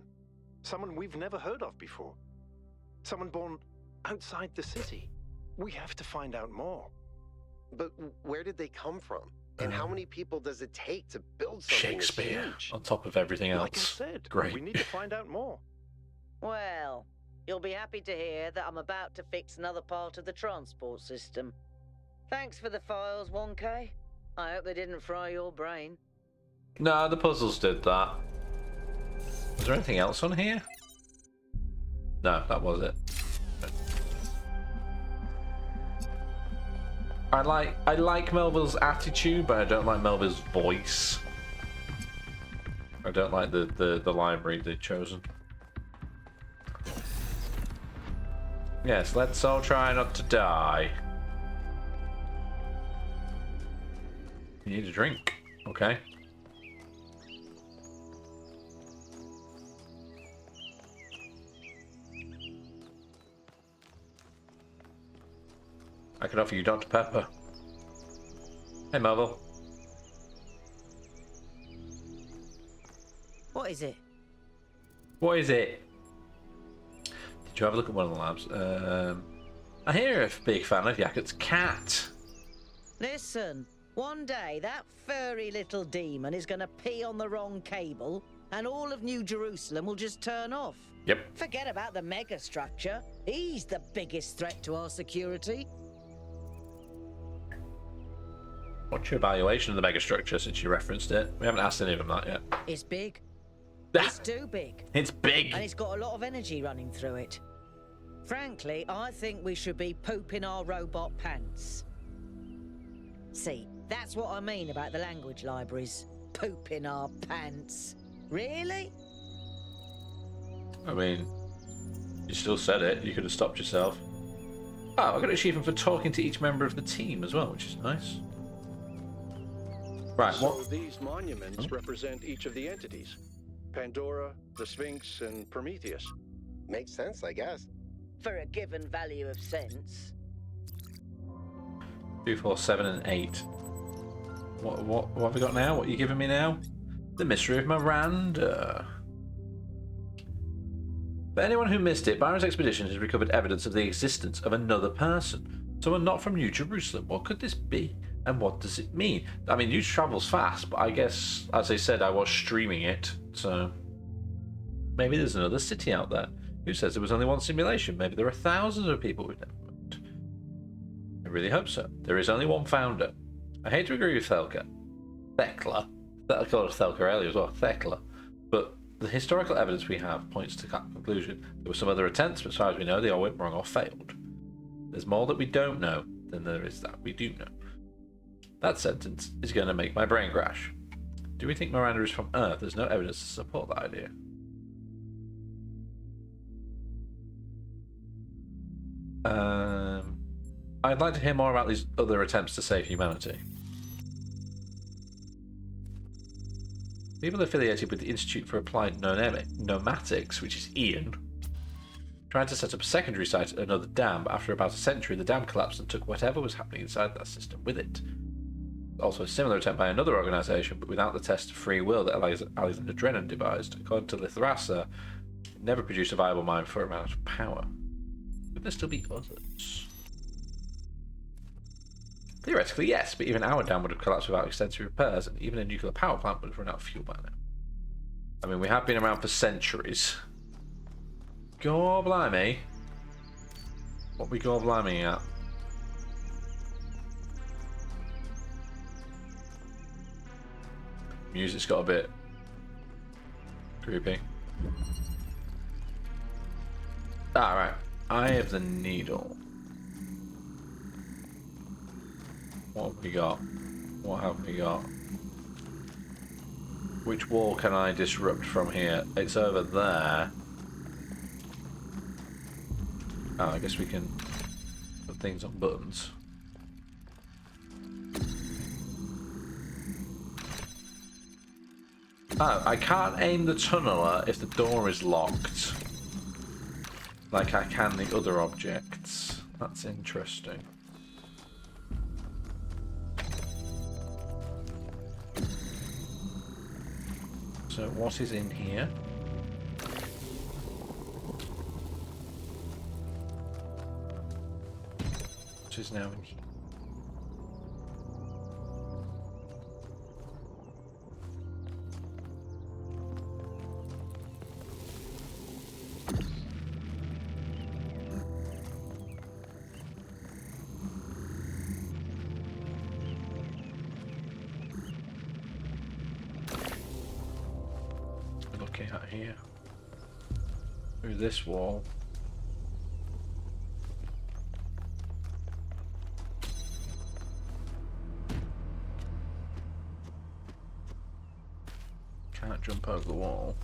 Someone we've never heard of before. Someone born outside the city. We have to find out more. But where did they come from? And how many people does it take to build something Shakespeare huge? on top of everything else. Like I said, Great. we need to find out more. Well, you'll be happy to hear that I'm about to fix another part of the transport system. Thanks for the files, 1K. I hope they didn't fry your brain. No, the puzzles did that. Was there anything else on here? No, that was it. I like Melville's attitude, but I don't like Melville's voice. I don't like the library they've chosen. Yes, let's all try not to die. You need a drink. Okay. I can offer you Dr. Pepper. Hey, Melville. What is it? What is it? Did you have a look at one of the labs? I hear you're a big fan of Yakut's cat. Listen, one day that furry little demon is going to pee on the wrong cable and all of New Jerusalem will just turn off. Yep. Forget about the megastructure. He's the biggest threat to our security. What's your evaluation of the megastructure since you referenced it? We haven't asked any of them that yet. It's big. It's too big. It's big. And it's got a lot of energy running through it. Frankly, I think we should be pooping our robot pants. See, that's what I mean about the language libraries. Pooping our pants. Really? I mean, you still said it. You could have stopped yourself. Oh, I got an achievement for talking to each member of the team as well, which is nice. Right, So what? these monuments represent each of the entities. Pandora, the Sphinx, and Prometheus. Makes sense, I guess. For a given value of sense. 2, 4, 7, and 8. What have we got now? What are you giving me now? The Mystery of Miranda. For anyone who missed it, Byron's expedition has recovered evidence of the existence of another person. Someone not from New Jerusalem. What could this be? And what does it mean? I mean, news travels fast, but I guess, as I said, I was streaming it, so... Maybe there's another city out there. Who says there was only one simulation? Maybe there are thousands of people we've never met. I really hope so. There is only one founder. I hate to agree with Thekla. I called it Thelka earlier as well. Thekla. But the historical evidence we have points to that conclusion. There were some other attempts, but as far as we know, they all went wrong or failed. There's more that we don't know than there is that we do know. That sentence is going to make my brain crash. Do we think Miranda is from Earth? There's no evidence to support that idea. I'd like to hear more about these other attempts to save humanity. People affiliated with the Institute for Applied Nomatics, which is Ian, tried to set up a secondary site at another dam, but after about a century the dam collapsed and took whatever was happening inside that system with it. Also a similar attempt by another organisation, but without the test of free will that Alexander Drennan devised. According to Lithrasa, it never produced a viable mine for a amount of power. Could there still be others? Theoretically, yes, but even our dam would have collapsed without extensive repairs, and even a nuclear power plant would have run out of fuel by now. I mean, we have been around for centuries. Go blimey. What we go blimey at? Music's got a bit creepy. Alright, Eye of the Needle. What have we got? What have we got? Which wall can I disrupt from here? It's over there. Oh, I guess we can put things on buttons. Oh, I can't aim the tunneler if the door is locked. Like I can the other objects. That's interesting. So what is in here? What is now in here? Looking at here through this wall. Can't jump over the wall.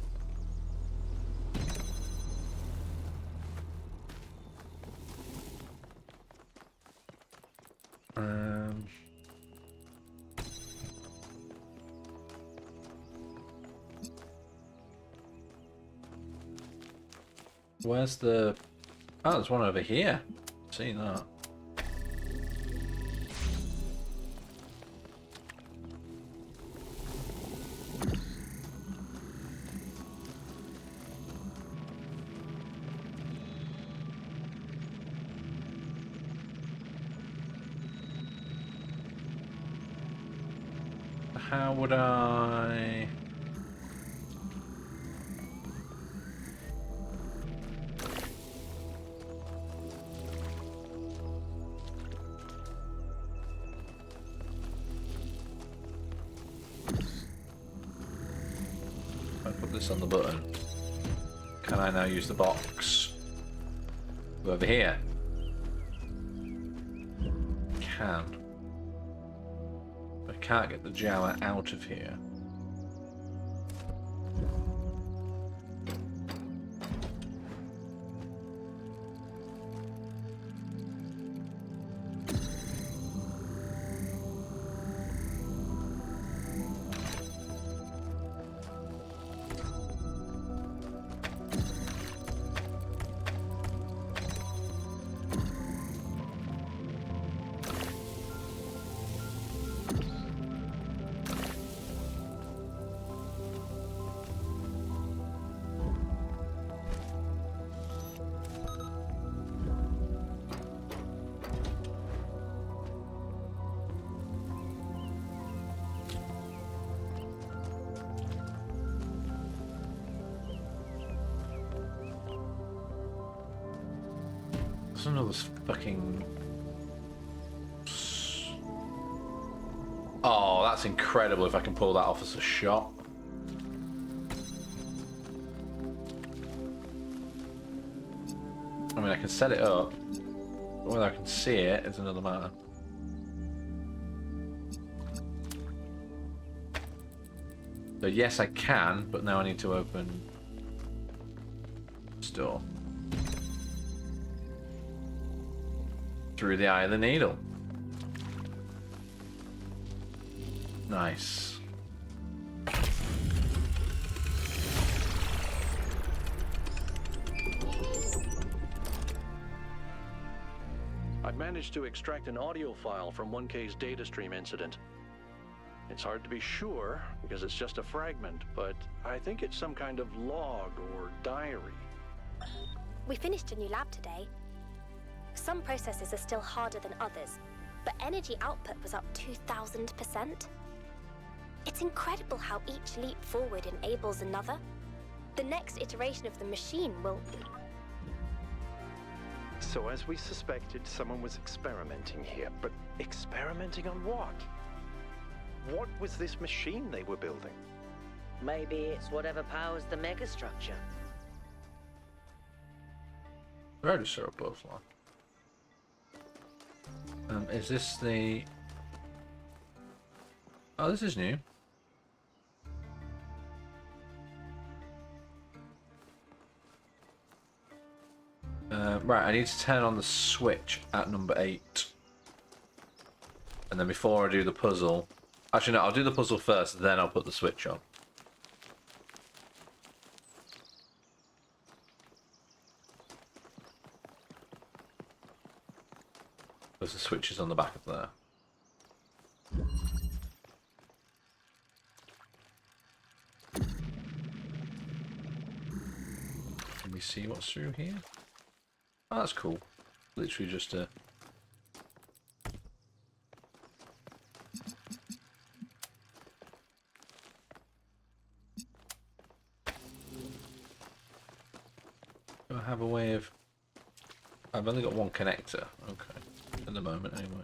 Where's the... Oh, there's one over here. Seen that. How would I... on the button. Can I now use the box? Go over here. Can. I can't get the Jawa out of here. There's another fucking... Oh, that's incredible if I can pull that off as a shot. I mean, I can set it up, but whether I can see it is another matter. So yes, I can, but now I need to open store through the eye of the needle. Nice. I've managed to extract an audio file from 1K's data stream incident. It's hard to be sure because it's just a fragment, but I think it's some kind of log or diary. We finished a new lab today. Some processes are still harder than others, but energy output was up 2,000%. It's incredible how each leap forward enables another. The next iteration of the machine will... So as we suspected, someone was experimenting here, but experimenting on what? What was this machine they were building? Maybe it's whatever powers the megastructure. Register a butterfly. Is this the... Oh, this is new. Right, I need to turn on the switch at number 8. And then before I do the puzzle... Actually, no, I'll do the puzzle first, then I'll put the switch on. Because the switch is on the back of there. Can we see what's through here? Oh, that's cool. Literally just a... Do I have a way of... I've only got one connector. Okay. At the moment, anyway.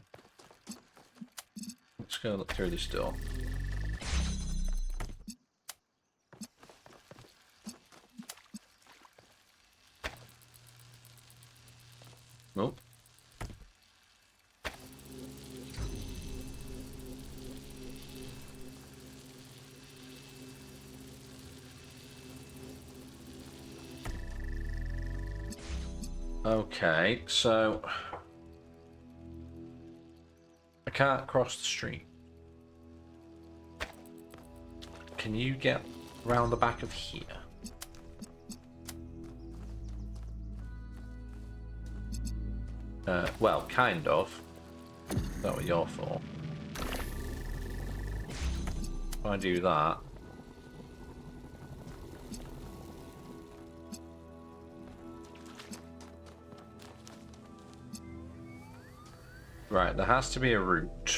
Let's go look through this door. Oh. Okay, so I can't cross the street. Can you get round the back of here? Well, kind of. Is that what you're for? If I do that... Right, there has to be a route.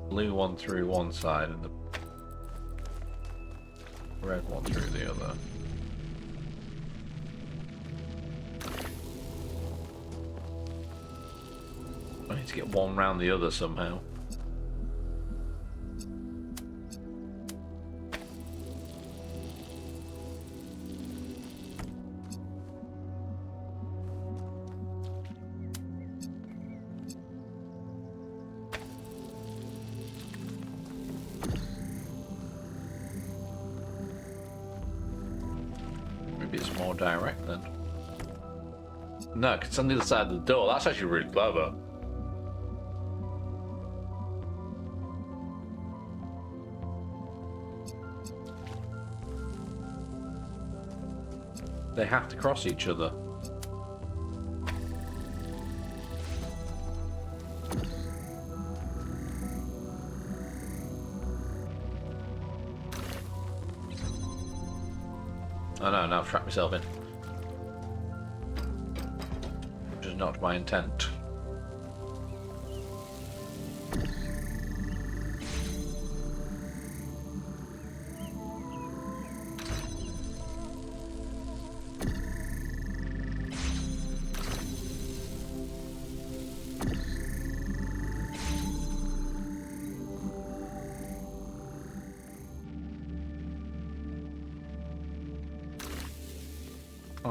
Blue one through one side and the red one through the other. I need to get one round the other somehow. Maybe it's more direct then. No, because it's on the other side of the door. That's actually really clever. They have to cross each other. Oh no, now I've trapped myself in. Which is not my intent.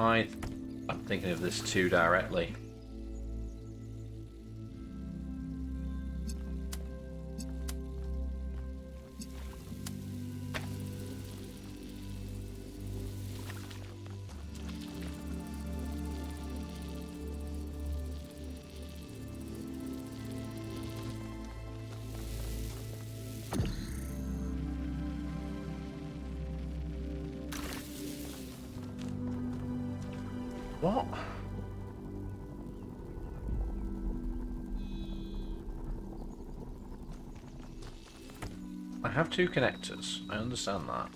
I'm thinking of this too directly. What? I have two connectors. I understand that.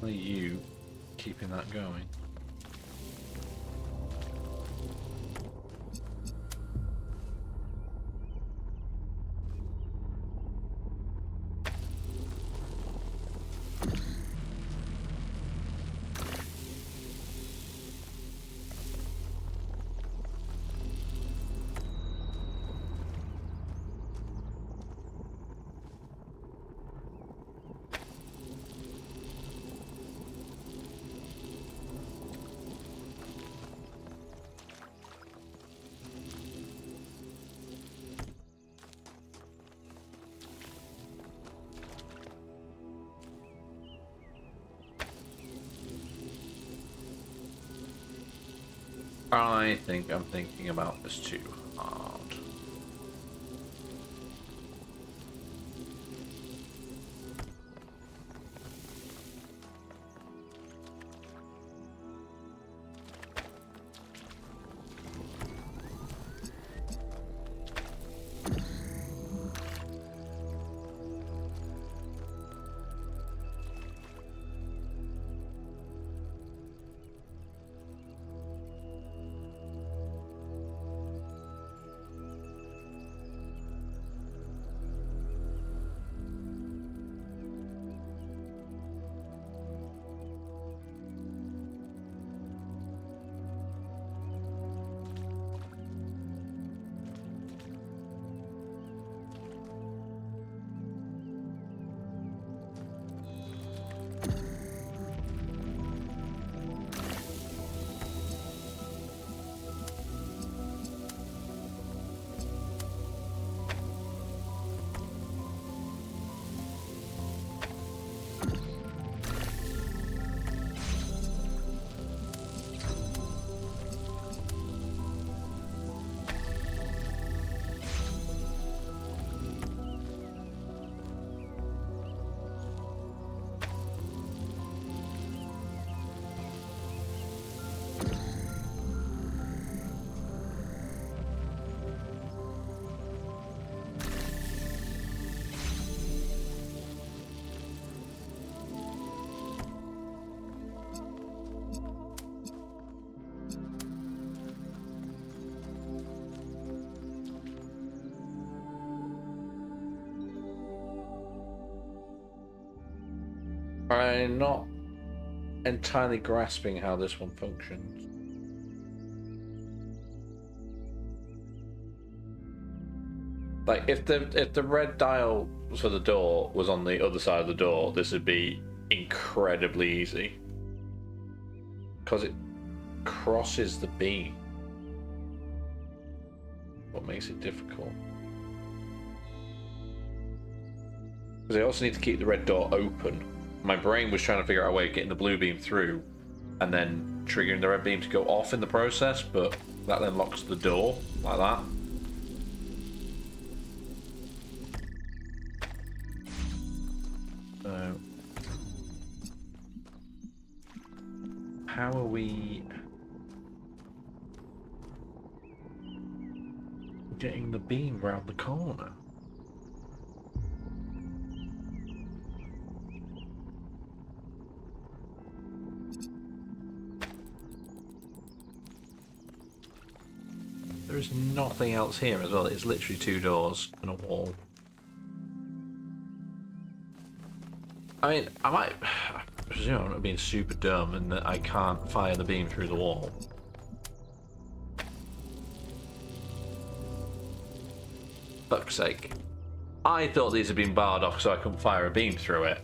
Are you keeping that going? I think I'm thinking about this too hard. I'm not entirely grasping how this one functions. Like if the red dial for the door was on the other side of the door, this would be incredibly easy. Because it crosses the beam. What makes it difficult? Because I also need to keep the red door open. My brain was trying to figure out a way of getting the blue beam through and then triggering the red beam to go off in the process, but that then locks the door, like that. So, how are we getting the beam round the corner? There is nothing else here as well. It's literally 2 doors and a wall. I mean, I presume I'm not being super dumb and that I can't fire the beam through the wall. Fuck's sake. I thought these had been barred off so I couldn't fire a beam through it.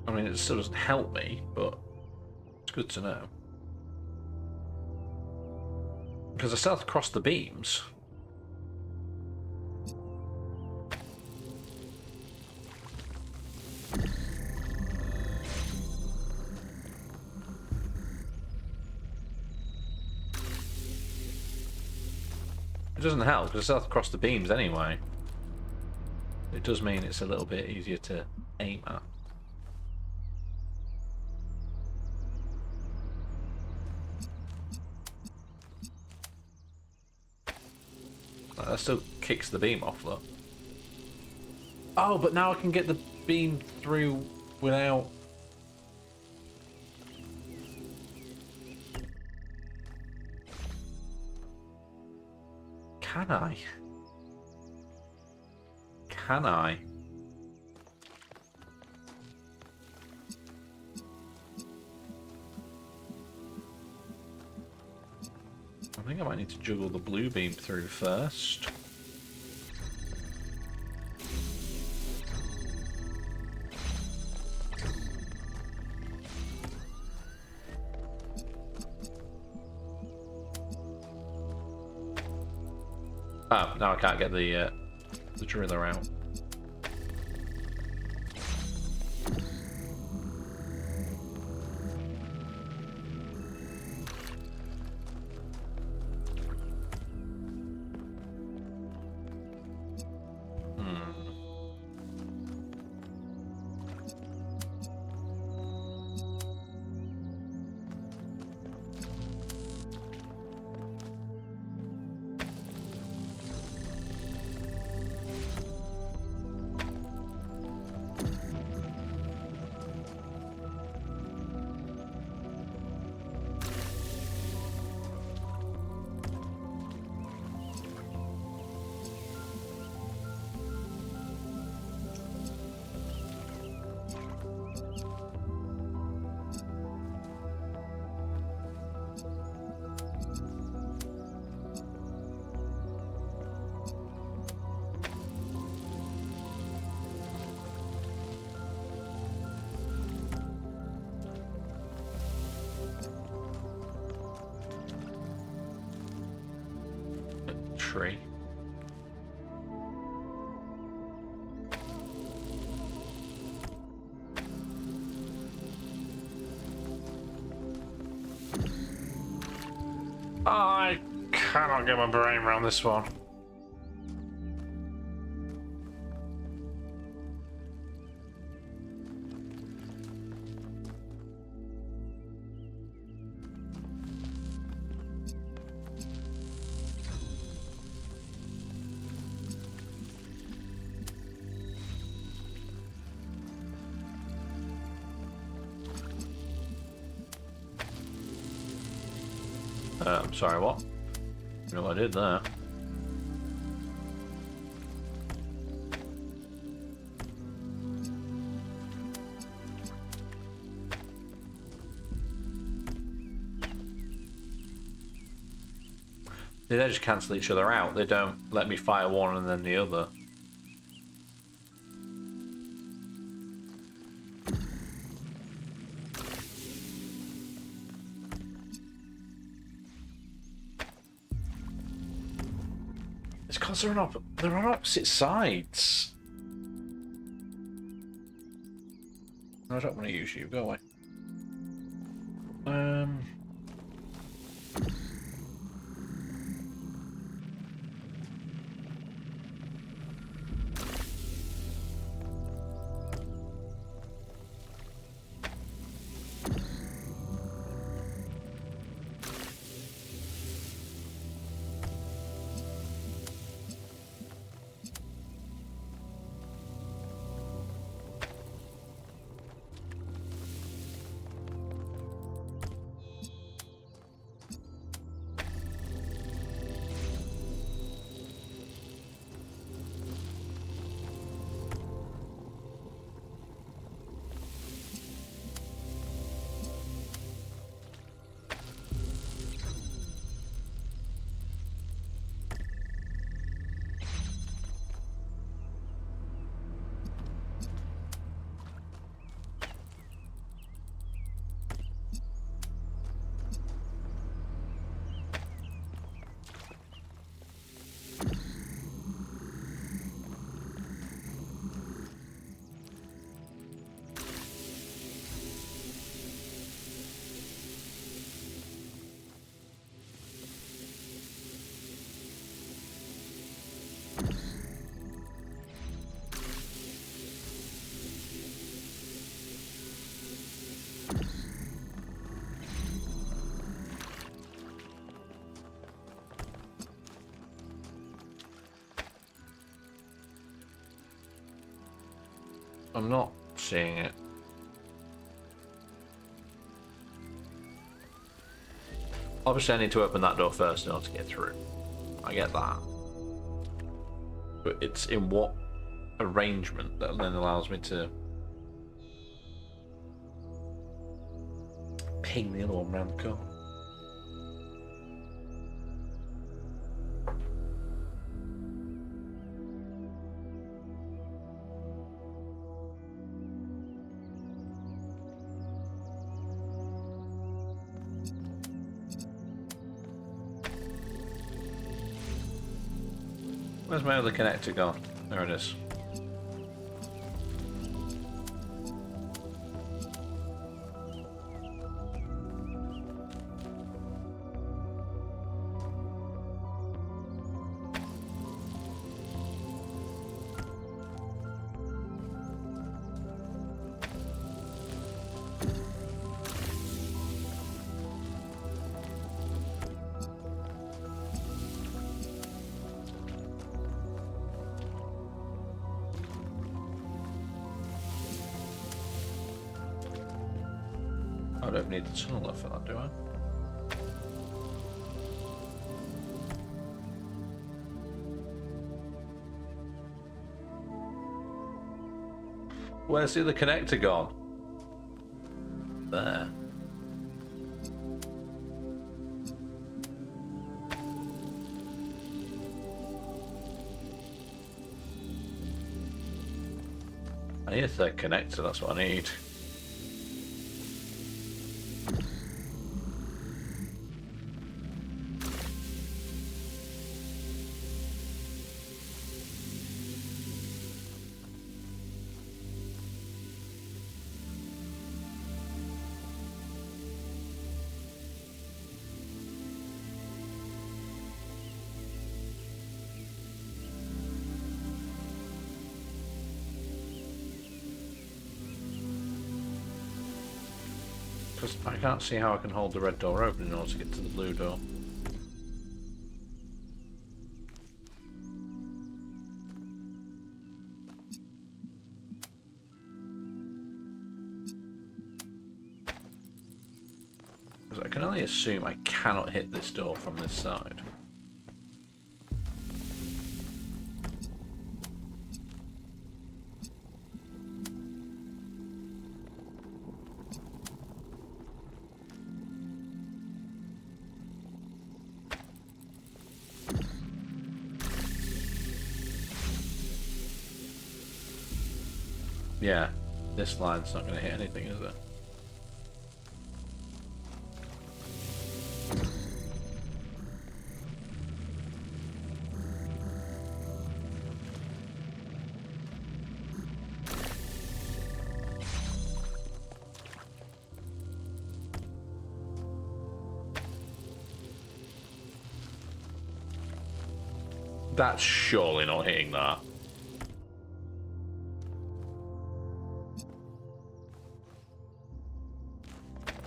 I mean, it still doesn't help me, but it's good to know. Because I still have to cross the beams. It doesn't help, because I still have to cross the beams anyway. It does mean it's a little bit easier to aim at. That still kicks the beam off, look. Oh, but now I can get the beam through without... Can I? Can I? I think I might need to juggle the blue beam through first. Oh, now I can't get the driller out. Tree. I cannot get my brain around this one. I'm sorry, what? You know what I did there? They just cancel each other out. They don't let me fire one and then the other. It's because they're on opposite sides. I don't want to use you. Go away. I'm not seeing it. Obviously, I need to open that door first in order to get through. I get that. But it's in what arrangement that then allows me to ping the other one around the corner. Where's my other connector gone? There it is. I don't need the tunnel for that, do I? Where's the other connector gone? There. I need a third connector, that's what I need. Because I can't see how I can hold the red door open in order to get to the blue door. Because I can only assume I cannot hit this door from this side. Yeah, this line's not going to hit anything, is it? That's surely not hitting that.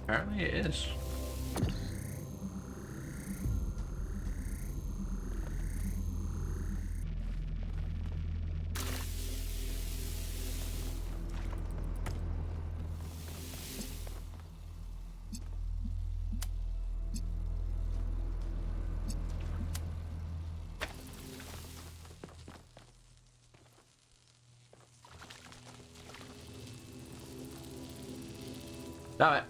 Apparently it is. Damn it.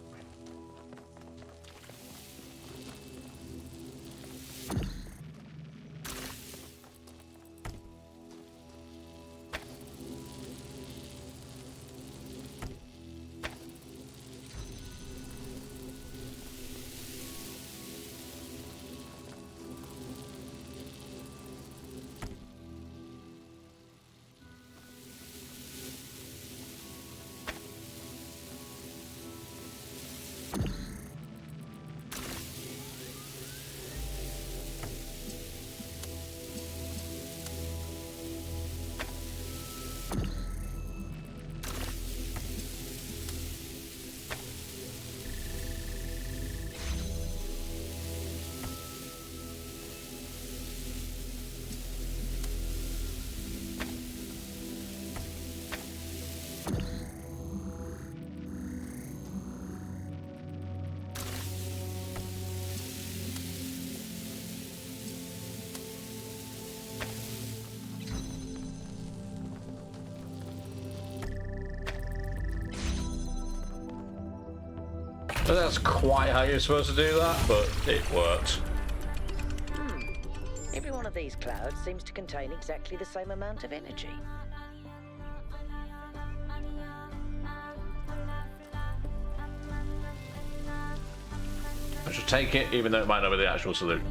So that's quite how you're supposed to do that, but it worked. Every one of these clouds seems to contain exactly the same amount of energy. I should take it, even though it might not be the actual solution.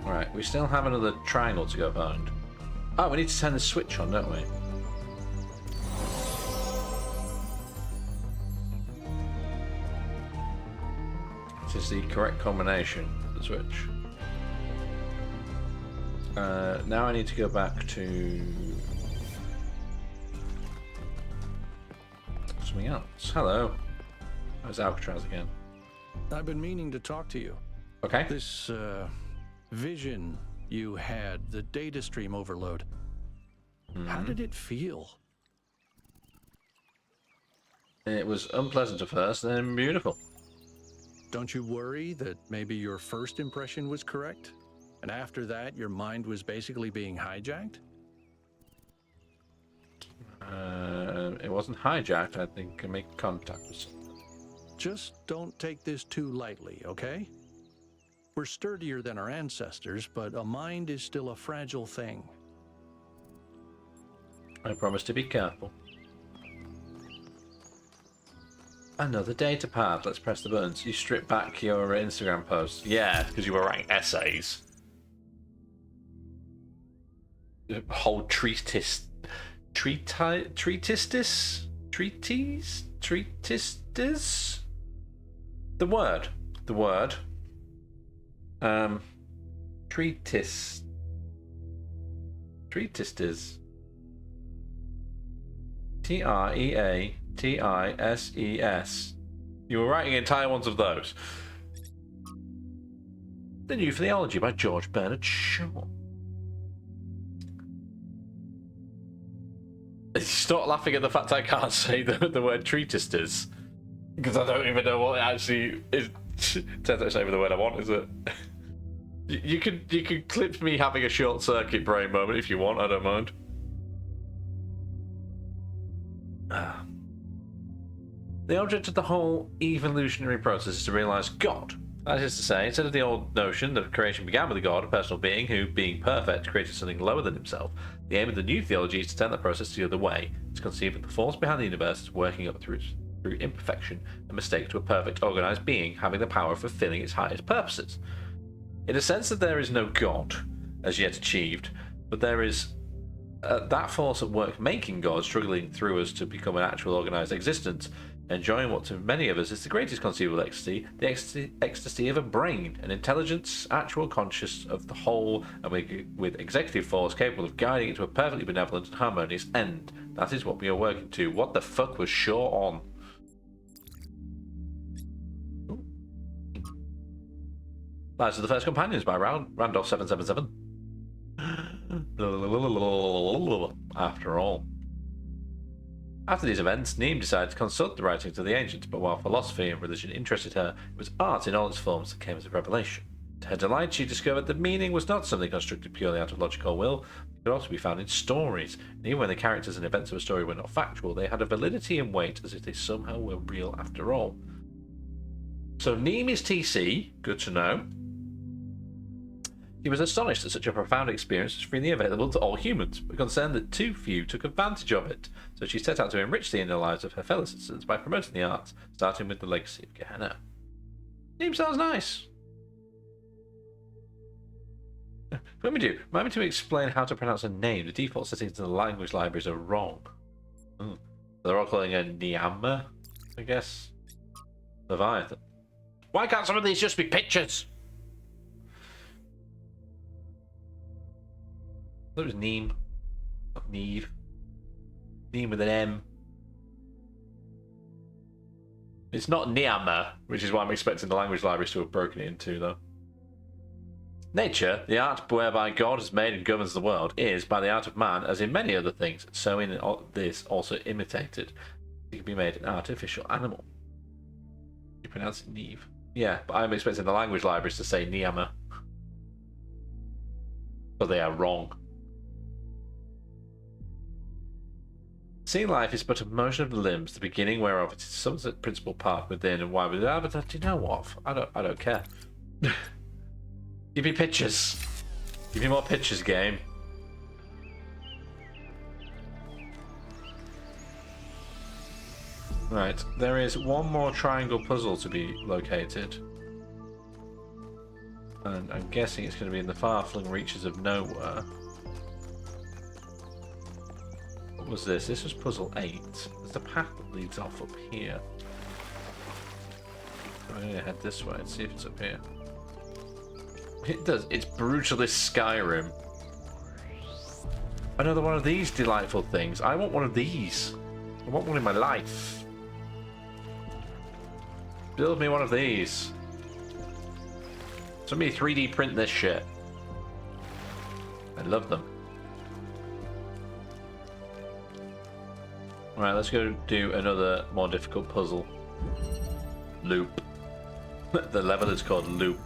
Right, we still have another triangle to go find. Oh, we need to turn the switch on, don't we? This is the correct combination of the switch. Now I need to go back to something else. Hello. There's Alcatraz again. I've been meaning to talk to you. Okay. This vision you had, the data stream overload. How did it feel? It was unpleasant at first, then beautiful. Don't you worry that maybe your first impression was correct? And after that, your mind was basically being hijacked? It wasn't hijacked. I think I made contact with something. Just don't take this too lightly, okay? We're sturdier than our ancestors, but a mind is still a fragile thing. I promise to be careful. Another data pad. Let's press the buttons. You strip back your Instagram post. Yeah, because you were writing essays. The whole treatise. The word. Treatise. Treatises. You were writing entire ones of those. The New Theology by George Bernard Shaw. Stop laughing at the fact I can't say the word treatises. Because I don't even know what it actually is. Turns out it's not even the word I want, is it? You could clip me having a short circuit brain moment if you want, I don't mind. The object of the whole evolutionary process is to realize God. That is to say, instead of the old notion that creation began with a God, a personal being who, being perfect, created something lower than himself, the aim of the new theology is to turn the process the other way, to conceive that the force behind the universe is working up through imperfection and mistake to a perfect, organized being having the power of fulfilling its highest purposes. In a sense that there is no God as yet achieved, but there is that force at work making God, struggling through us to become an actual organised existence, enjoying what to many of us is the greatest conceivable ecstasy, the ecstasy of a brain, an intelligence, actual conscious of the whole, and with executive force capable of guiding it to a perfectly benevolent and harmonious end. That is what we are working to. What the fuck was Shaw on? Lives of the First Companions by Randolph777. After all. After these events, Neem decided to consult the writings of the ancients, but while philosophy and religion interested her, it was art in all its forms that came as a revelation. To her delight, she discovered that meaning was not something constructed purely out of logical will, it could also be found in stories, and even when the characters and events of a story were not factual, they had a validity and weight as if they somehow were real after all. So Neem is TC, good to know. He was astonished that such a profound experience was freely available to all humans, but concerned that too few took advantage of it. So she set out to enrich the inner lives of her fellow citizens by promoting the arts, starting with the legacy of Gehenna. Name sounds nice. What do? Remind me to explain how to pronounce a name. The default settings in the language libraries are wrong. They're all calling her Niamma, I guess. Leviathan. Why can't some of these just be pictures? That was Neem, not Neve. Neem with an M. It's not Niamma, which is why I'm expecting the language libraries to have broken it into, though. Nature, the art whereby God has made and governs the world, is, by the art of man, as in many other things, so in this also imitated. It can be made an artificial animal. You pronounce it Neve. Yeah, but I'm expecting the language libraries to say Niamma. But they are wrong. Seeing life is but a motion of the limbs, the beginning whereof it is some principal part within and why without. But do you know what? I don't care. Give me pictures. Give me more pictures, game. Right, there is one more triangle puzzle to be located. And I'm guessing it's going to be in the far-flung reaches of nowhere. What was this? This was puzzle 8. There's the path that leads off up here. I'm going to head this way and see if it's up here. It does. It's Brutalist Skyrim. Another one of these delightful things. I want one of these. I want one in my life. Build me one of these. Somebody 3D print this shit. I love them. Alright, let's go do another more difficult puzzle. Loop. The level is called Loop.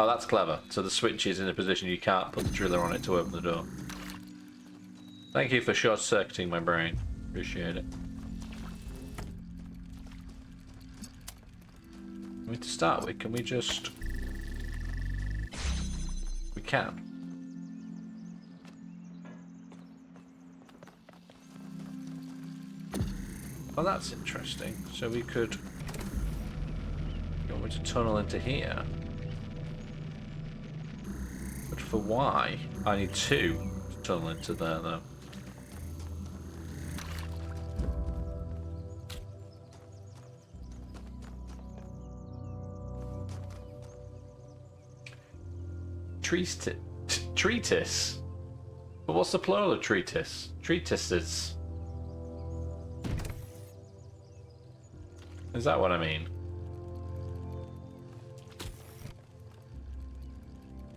Oh, that's clever. So the switch is in a position you can't put the driller on it to open the door. Thank you for short-circuiting my brain. Appreciate it. I mean, to start with, can we just... We can. Oh, that's interesting. So we could... You want me to tunnel into here? But for why? I need 2 to tunnel into there, though. Treatise? But what's the plural of treatise? Treatises. Is that what I mean?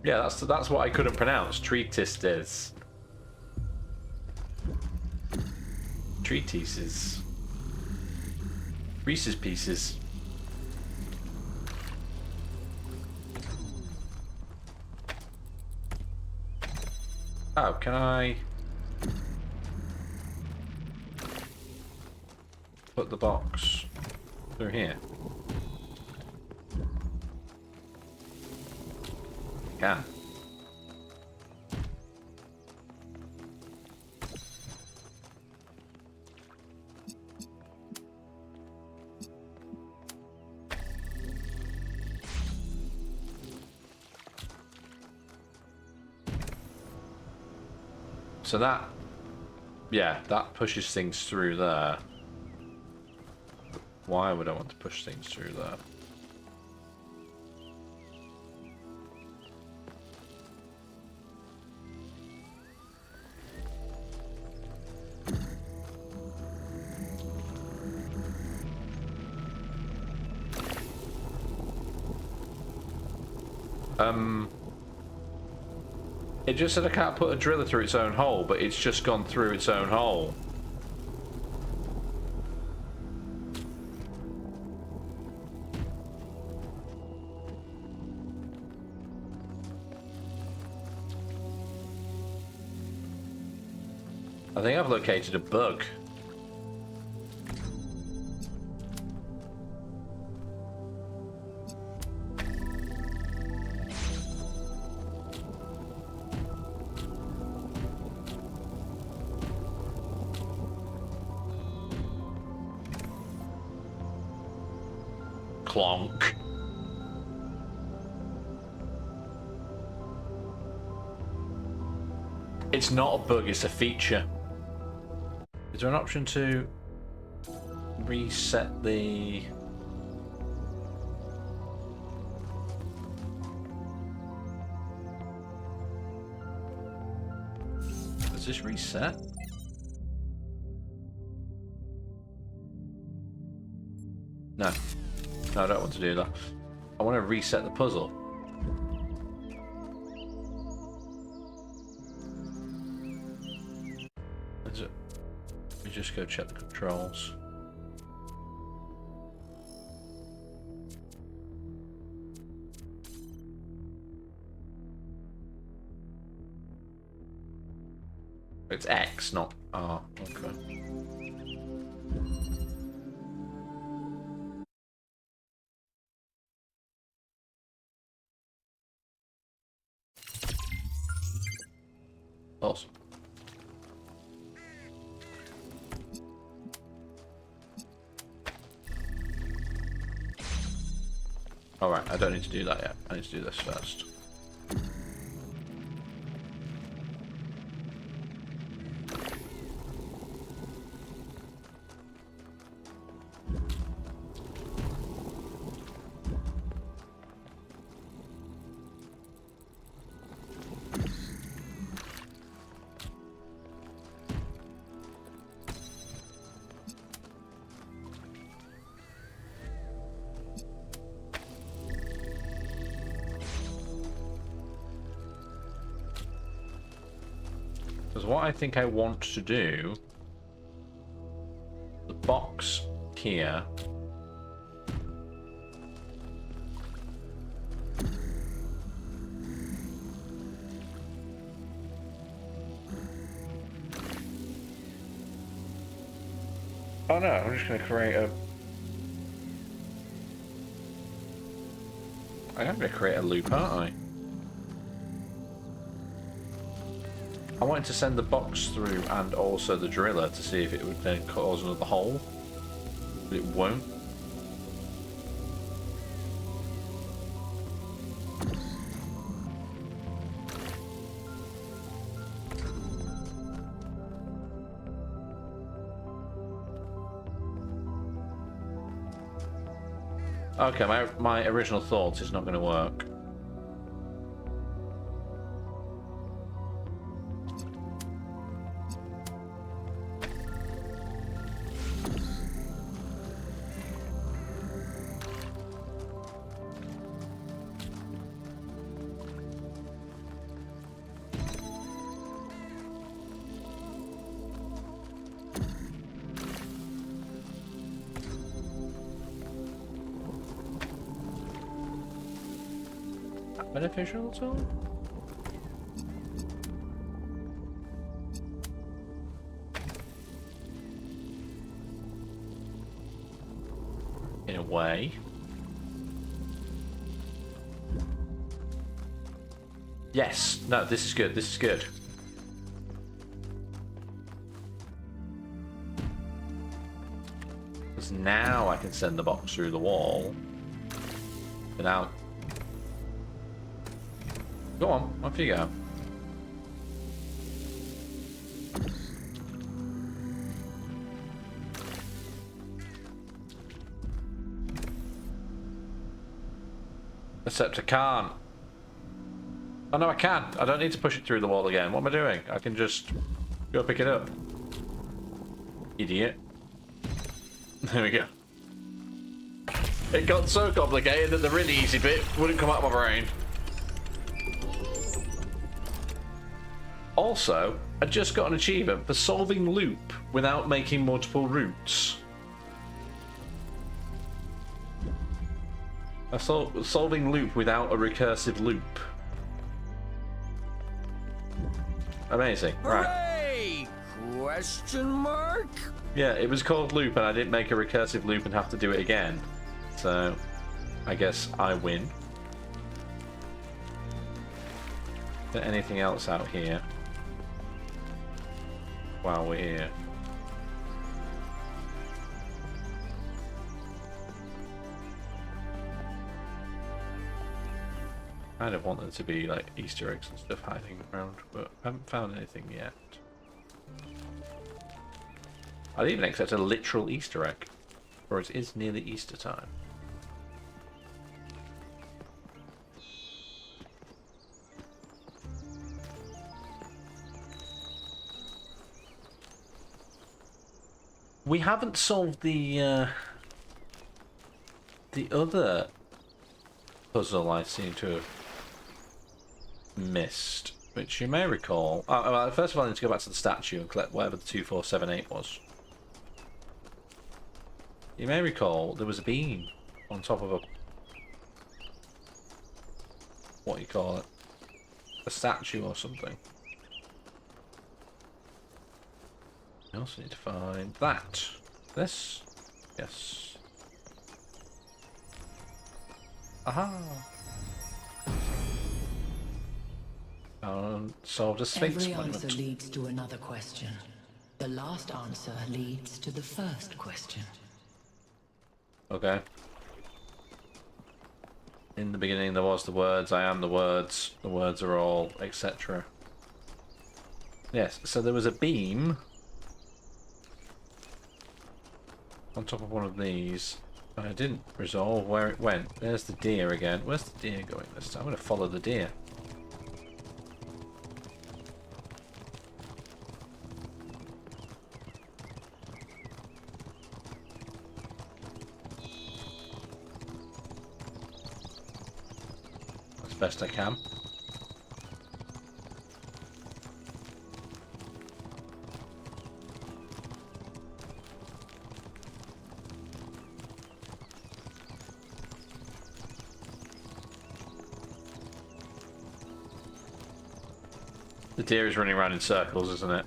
Yeah, that's what I couldn't pronounce. Treatises. Treatises. Reese's Pieces. Oh, can I put the box through here? Can. So that... Yeah, that pushes things through there. Why would I want to push things through there? It just said I can't put a driller through its own hole, but it's just gone through its own hole. I think I've located a bug. Clonk. It's not a bug, it's a feature. Is there an option to reset the... Does this reset? No. No, I don't want to do that. I want to reset the puzzle. Is it? Let me just go check the controls. It's X, not R. Okay. Awesome. Alright, I don't need to do that yet. I need to do this first. Because what I think I want to do, the box here, oh no, I'm just going to create a, I'm going to create a loop, aren't I? I wanted to send the box through and also the driller to see if it would then cause another hole, but it won't. Okay, my original thought is not going to work. Beneficial at all? In a way. Yes. No, this is good. This is good. Because now I can send the box through the wall without... Go on, off you go. Except I can't. Oh no, I can. I don't need to push it through the wall again. What am I doing? I can just go pick it up. Idiot. There we go. It got so complicated that the really easy bit wouldn't come out of my brain. Also, I just got an achievement for solving loop without making multiple routes. Solving loop without a recursive loop. Amazing. Hooray! Right. Question mark? Yeah, it was called loop and I didn't make a recursive loop and have to do it again. So, I guess I win. Is there anything else out here? While we're here. I kind of want there to be like Easter eggs and stuff hiding around, but I haven't found anything yet. I'd even accept a literal Easter egg, for it is nearly Easter time. We haven't solved the other puzzle I seem to have missed, which you may recall. Well, first of all, I need to go back to the statue and collect whatever the 2478 was. You may recall there was a beam on top of a, what you call it, a statue or something. I also need to find that. This? Yes. Aha! Solved a Sphinx Every monument. answer leads to another question. The last answer leads to the first question. Okay. In the beginning there was the words, I am the words are all, etc. Yes, so there was a beam on top of one of these. I didn't resolve where it went. There's the deer again. Where's the deer going this time? I'm going to follow the deer. As best I can. The deer is running around in circles, isn't it?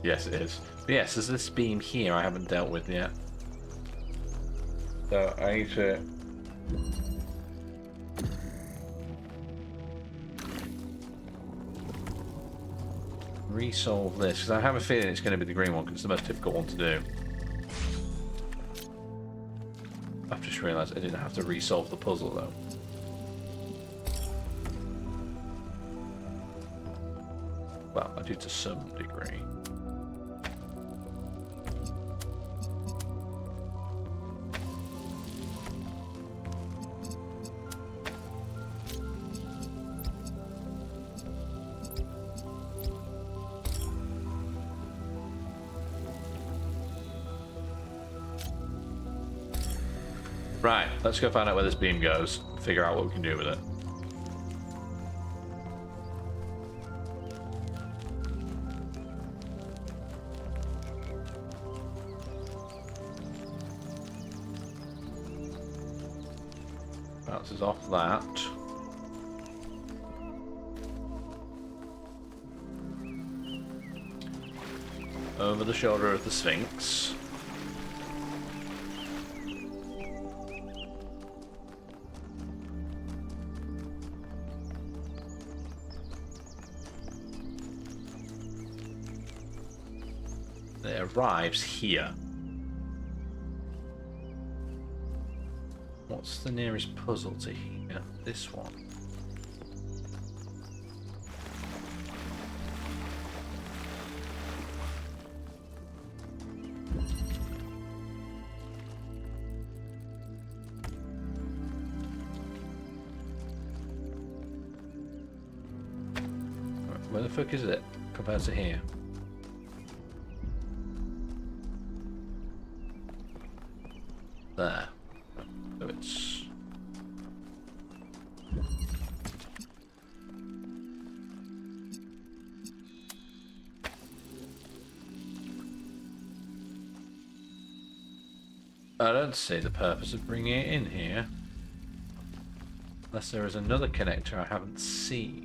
Yes, it is. But yes, there's this beam here I haven't dealt with yet. So I need to... resolve this, because I have a feeling it's going to be the green one, because it's the most difficult one to do. I've just realised I didn't have to resolve the puzzle though. Well, I do to some degree. Right, let's go find out where this beam goes, figure out what we can do with it. Bounces off that. Over the shoulder of the Sphinx. It arrives here. What's the nearest puzzle to here? This one. Where the fuck is it compared to here? There. So it's... I don't see the purpose of bringing it in here. Unless there is another connector I haven't seen.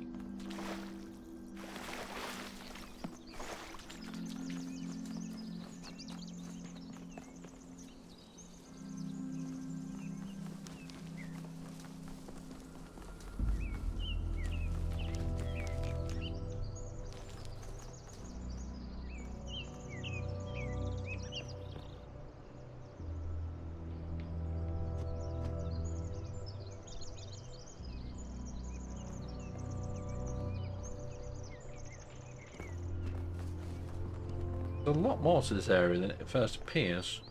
There's a lot more to this area than it first appears.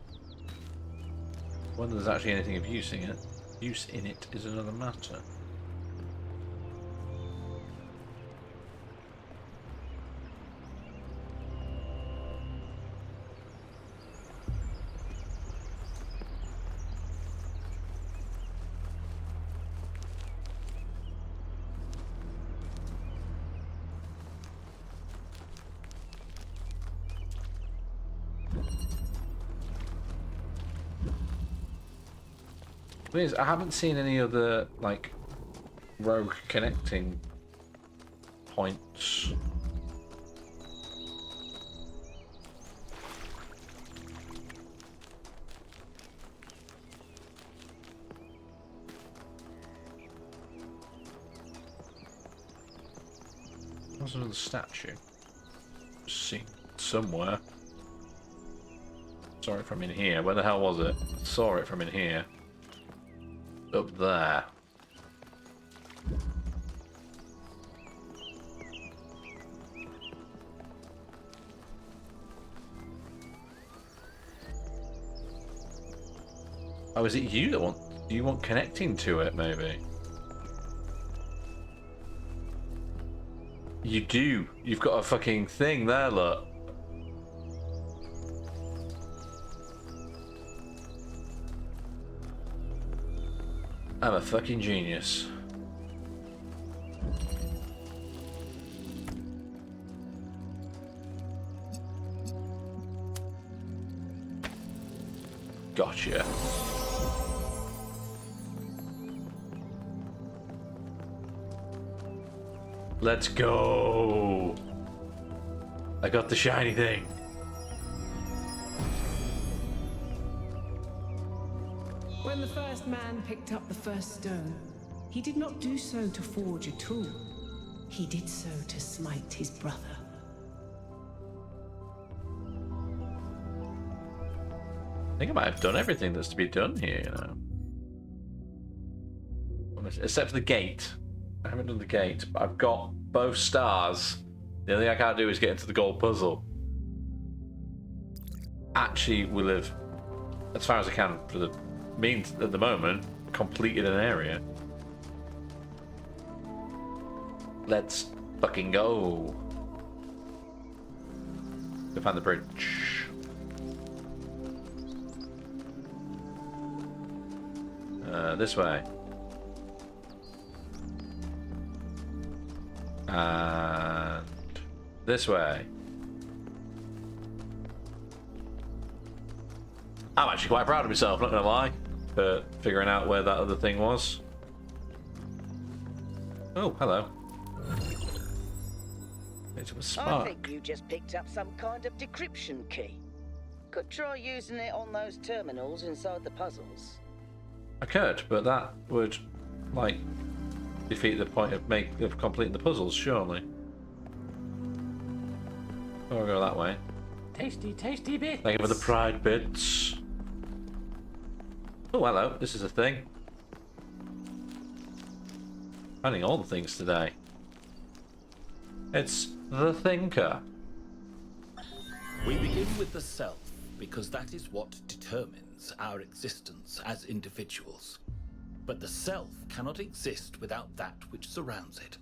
Whether there's actually anything of use in it is another matter. Thing is, I haven't seen any other like rogue connecting points. There's another statue. Seen somewhere. Saw it from in here. Where the hell was it? Saw it from in here. Up there. Oh, is it you that want... Do you want connecting to it, maybe? You do. You've got a fucking thing there, look. I'm a fucking genius. Gotcha. Let's go. I got the shiny thing. When the first man picked up the first stone, he did not do so to forge a tool. He did so to smite his brother. I think I might have done everything that's to be done here, you know. Except for the gate. I haven't done the gate, but I've got both stars. The only thing I can't do is get into the gold puzzle. Actually, we live as far as I can for the means at the moment, completed an area. Let's fucking go. Go find the bridge. This way. And this way. I'm actually quite proud of myself, not gonna lie, for figuring out where that other thing was. Oh, hello. It was smart. I think you just picked up some kind of decryption key. Could try using it on those terminals inside the puzzles. I could, but that would, like, defeat the point of completing the puzzles, surely. Oh, I'll go that way. Tasty, tasty bits. Thank you for the pride bits. Oh, hello. This is a thing. Finding all the things today. It's the Thinker. We begin with the self, because that is what determines our existence as individuals. But the self cannot exist without that which surrounds it.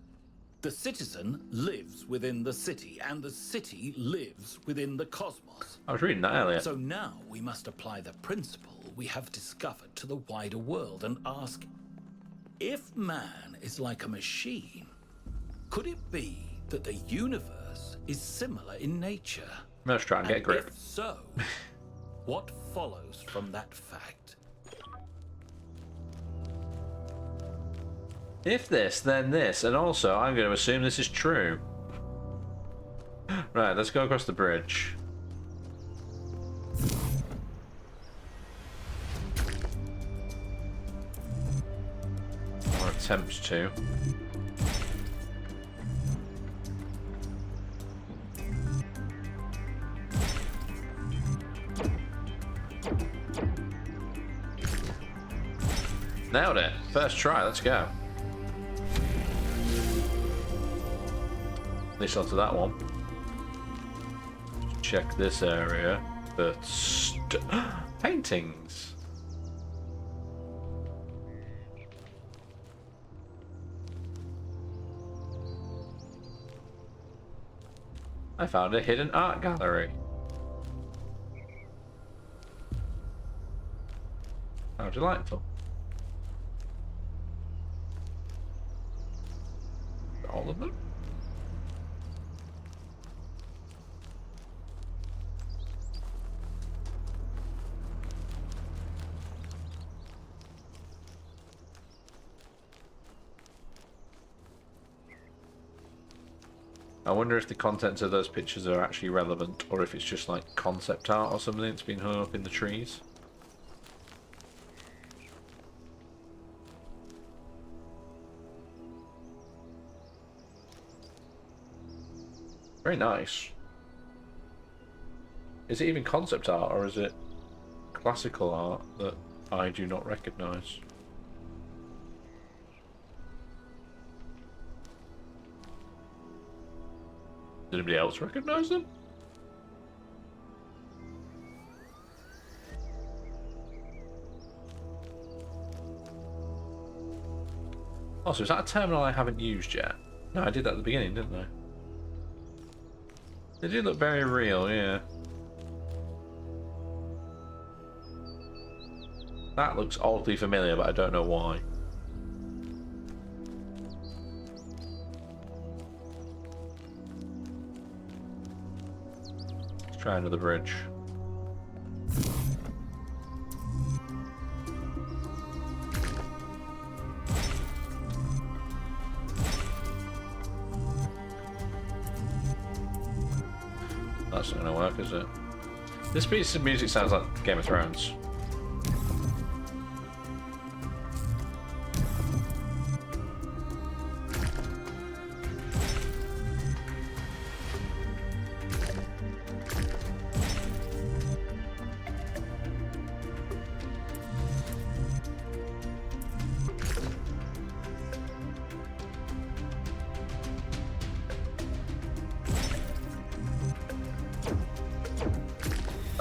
The citizen lives within the city, and the city lives within the cosmos. I was reading that earlier. So now we must apply the principle we have discovered to the wider world and ask, if man is like a machine, could it be that the universe is similar in nature? Let's try and get a grip. If so, what follows from that fact? If this, then this, and also I'm going to assume this is true. Right, let's go across the bridge. Or attempts to. Nailed it. First try, let's go. At least onto that one. Check this area. But paintings. I found a hidden art gallery. How delightful. All of them? I wonder if the contents of those pictures are actually relevant, or if it's just like concept art or something that's been hung up in the trees. Very nice. Is it even concept art, or is it classical art that I do not recognise? Does anybody else recognise them? Oh, so is that a terminal I haven't used yet? No, I did that at the beginning, didn't I? They do look very real, yeah. That looks oddly familiar, but I don't know why. Let's try another bridge. That's not gonna work, is it? This piece of music sounds like Game of Thrones.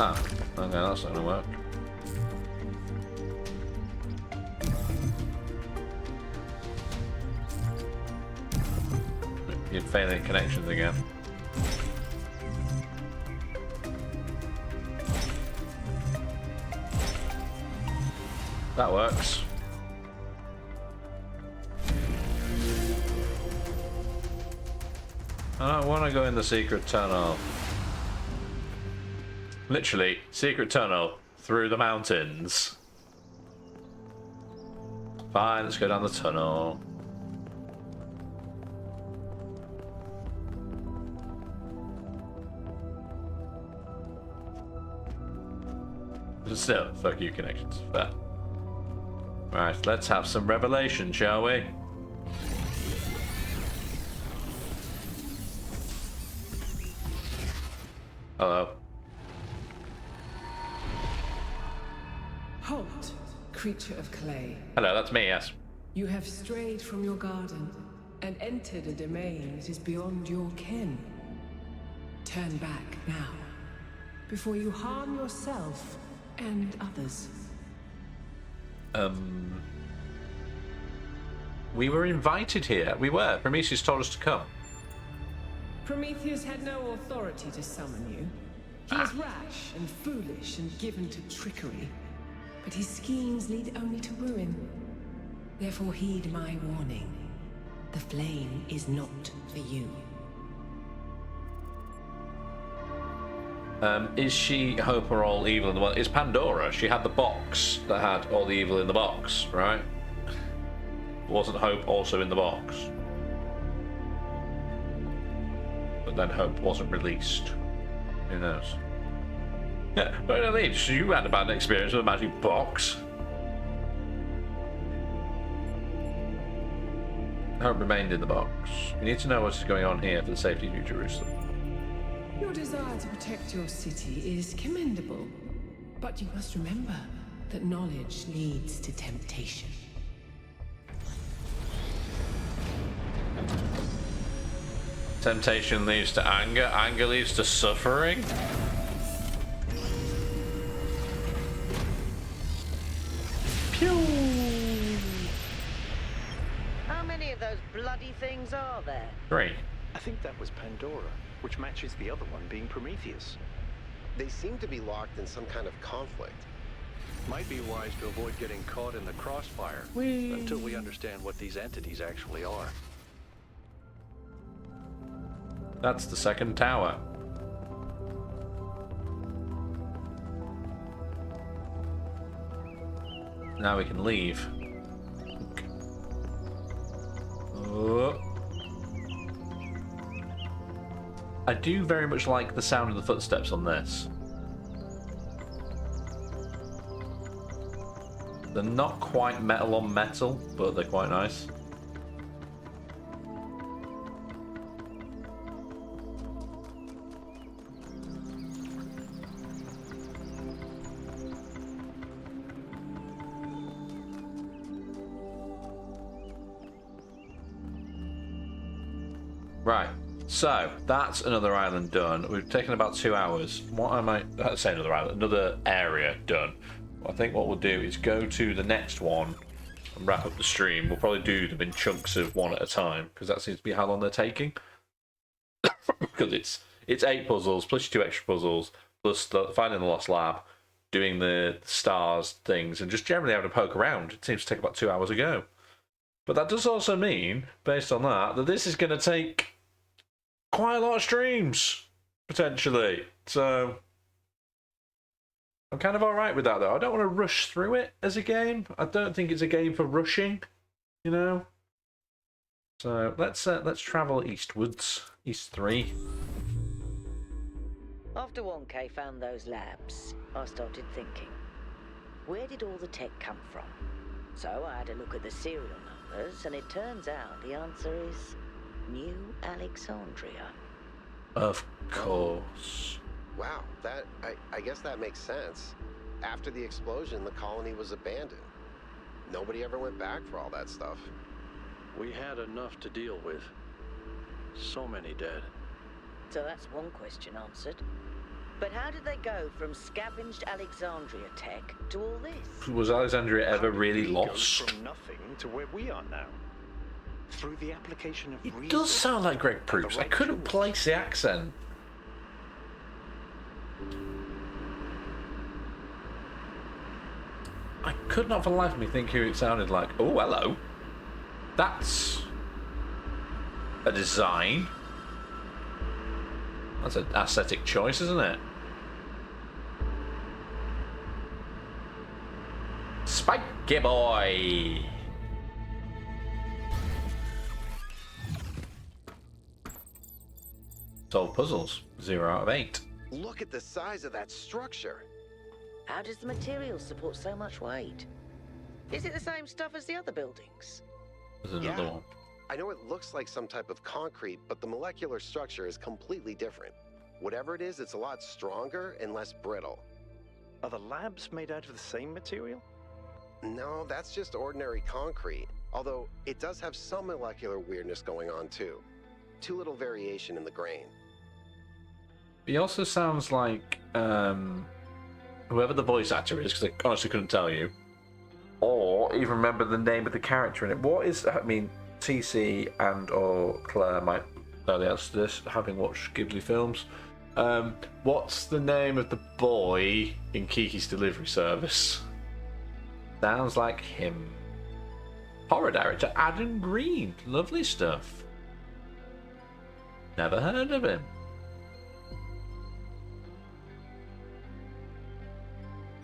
Ah, okay, that's not gonna work. You're failing connections again. That works. I don't want to go in the secret tunnel. Literally, secret tunnel through the mountains. Fine, let's go down the tunnel. But still, fuck you connections. Fair. Right, let's have some revelation, shall we? Hello. Halt, creature of clay. Hello, that's me, yes. You have strayed from your garden and entered a domain that is beyond your ken. Turn back now, before you harm yourself and others. We were invited here. We were. Prometheus told us to come. Prometheus had no authority to summon you. He is rash and foolish and given to trickery, but his schemes lead only to ruin. Therefore heed my warning. The flame is not for you. Is she hope or all evil in the world? It's Pandora. She had the box that had all the evil in the box, right? Wasn't Hope also in the box? But then Hope wasn't released. Who knows? Yeah, but at least you had a bad experience with a magic box. Hope remained in the box. We need to know what's going on here for the safety of New Jerusalem. Your desire to protect your city is commendable, but you must remember that knowledge leads to temptation. Temptation leads to anger, anger leads to suffering. Pew! How many of those bloody things are there? 3. I think that was Pandora, which matches the other one being Prometheus. They seem to be locked in some kind of conflict. Might be wise to avoid getting caught in the crossfire until we understand what these entities actually are. That's the second tower. Now we can leave. Oh. I do very much like the sound of the footsteps on this. They're not quite metal on metal, but they're quite nice. Right, so that's another island done. We've taken about 2 hours. What am I say? Another island, another area done. I think what we'll do is go to the next one and wrap up the stream. We'll probably do them in chunks of one at a time because that seems to be how long they're taking. Because it's 8 puzzles plus 2 extra puzzles plus finding the lost lab, doing the stars things, and just generally having a poke around. It seems to take about 2 hours a go. But that does also mean, based on that this is going to take quite a lot of streams, potentially. So I'm kind of alright with that, though. I don't want to rush through it as a game. I don't think it's a game for rushing, you know? So let's travel eastwards. East 3. After 1K found those labs, I started thinking, where did all the tech come from? So I had a look at the serial numbers, and it turns out the answer is New Alexandria. Of course. Wow, I guess that makes sense. After the explosion, the colony was abandoned. Nobody ever went back for all that stuff. We had enough to deal with. So many dead. So that's one question answered. But how did they go from scavenged Alexandria tech to all this? Was Alexandria ever really We go lost? from nothing to where we are now. Through the application of It reason does sound like Greg and the Proops. I right couldn't tools. place the accent. I could not for the life of me think who it sounded like. Oh, hello. That's a design. That's an aesthetic choice, isn't it? Spiky boy. Solve puzzles. 0 out of 8. Look at the size of that structure. How does the material support so much weight? Is it the same stuff as the other buildings? There's another Yeah. one. I know it looks like some type of concrete, but the molecular structure is completely different. Whatever it is, it's a lot stronger and less brittle. Are the labs made out of the same material? No, that's just ordinary concrete. Although it does have some molecular weirdness going on too. Too little variation in the grain. He also sounds like whoever the voice actor is, because I honestly couldn't tell you, or even remember the name of the character in it. What is? I mean, TC and or Claire might know the answer to this, having watched Ghibli films. What's the name of the boy in Kiki's Delivery Service? Sounds like him. Horror director Adam Green. Lovely stuff. Never heard of him.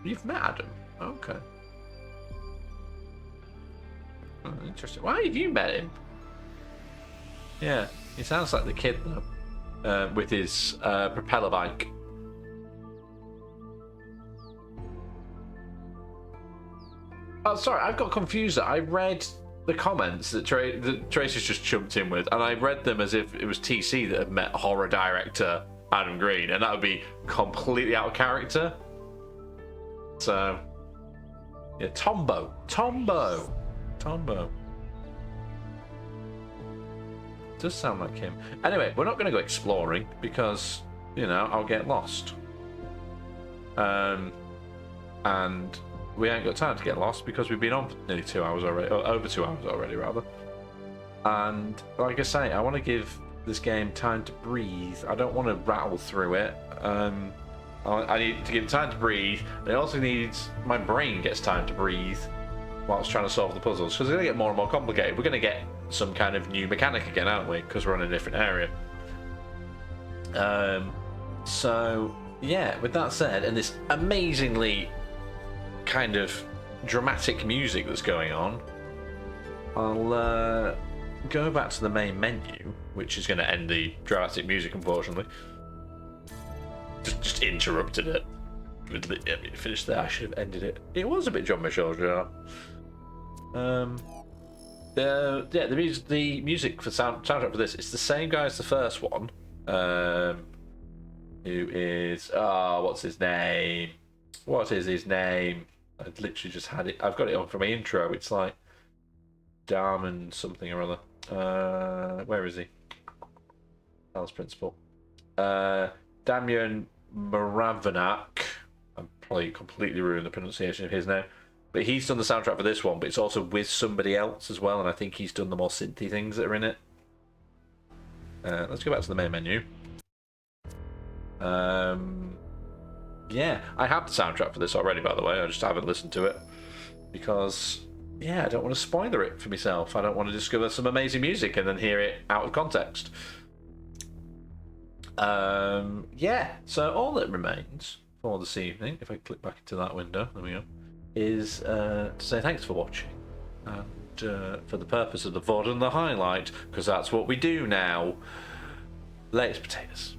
You've met Adam? Okay. Oh, interesting. Why have you met him? Yeah, he sounds like the kid though, with his propeller bike. Oh, sorry, I've got confused. I read the comments that Tracy's just jumped in with, and I read them as if it was TC that had met horror director Adam Green, and that would be completely out of character. So, yeah, Tombo. Does sound like him. Anyway, we're not going to go exploring because, you know, I'll get lost. And we ain't got time to get lost because we've been on for nearly 2 hours already, or over 2 hours already, rather. And like I say, I want to give this game time to breathe. I don't want to rattle through it. I need to give it time to breathe. And it also needs my brain gets time to breathe whilst trying to solve the puzzles, because it's going to get more and more complicated. We're going to get some kind of new mechanic again, aren't we? Because we're in a different area. So yeah, with that said, and this amazingly kind of dramatic music that's going on, I'll go back to the main menu, which is going to end the dramatic music, unfortunately. Just interrupted it. It finished there. I should have ended it. It was a bit John Michel's, yeah. The music for soundtrack for this, it's the same guy as the first one. Who is what's his name? What is his name? I literally just had it. I've got it on for my intro. It's like Darman something or other. Where is he? Talos Principle. Damian Maravanak. I'm probably completely ruined the pronunciation of his name. But he's done the soundtrack for this one, but it's also with somebody else as well, and I think he's done the more synthy things that are in it. Let's go back to the main menu. Yeah, I have the soundtrack for this already, by the way. I just haven't listened to it because, yeah, I don't want to spoiler it for myself. I don't want to discover some amazing music and then hear it out of context. Yeah, so all that remains for this evening, if I click back into that window, there we go, is to say thanks for watching. And for the purpose of the VOD and the highlight, because that's what we do now, latest potatoes.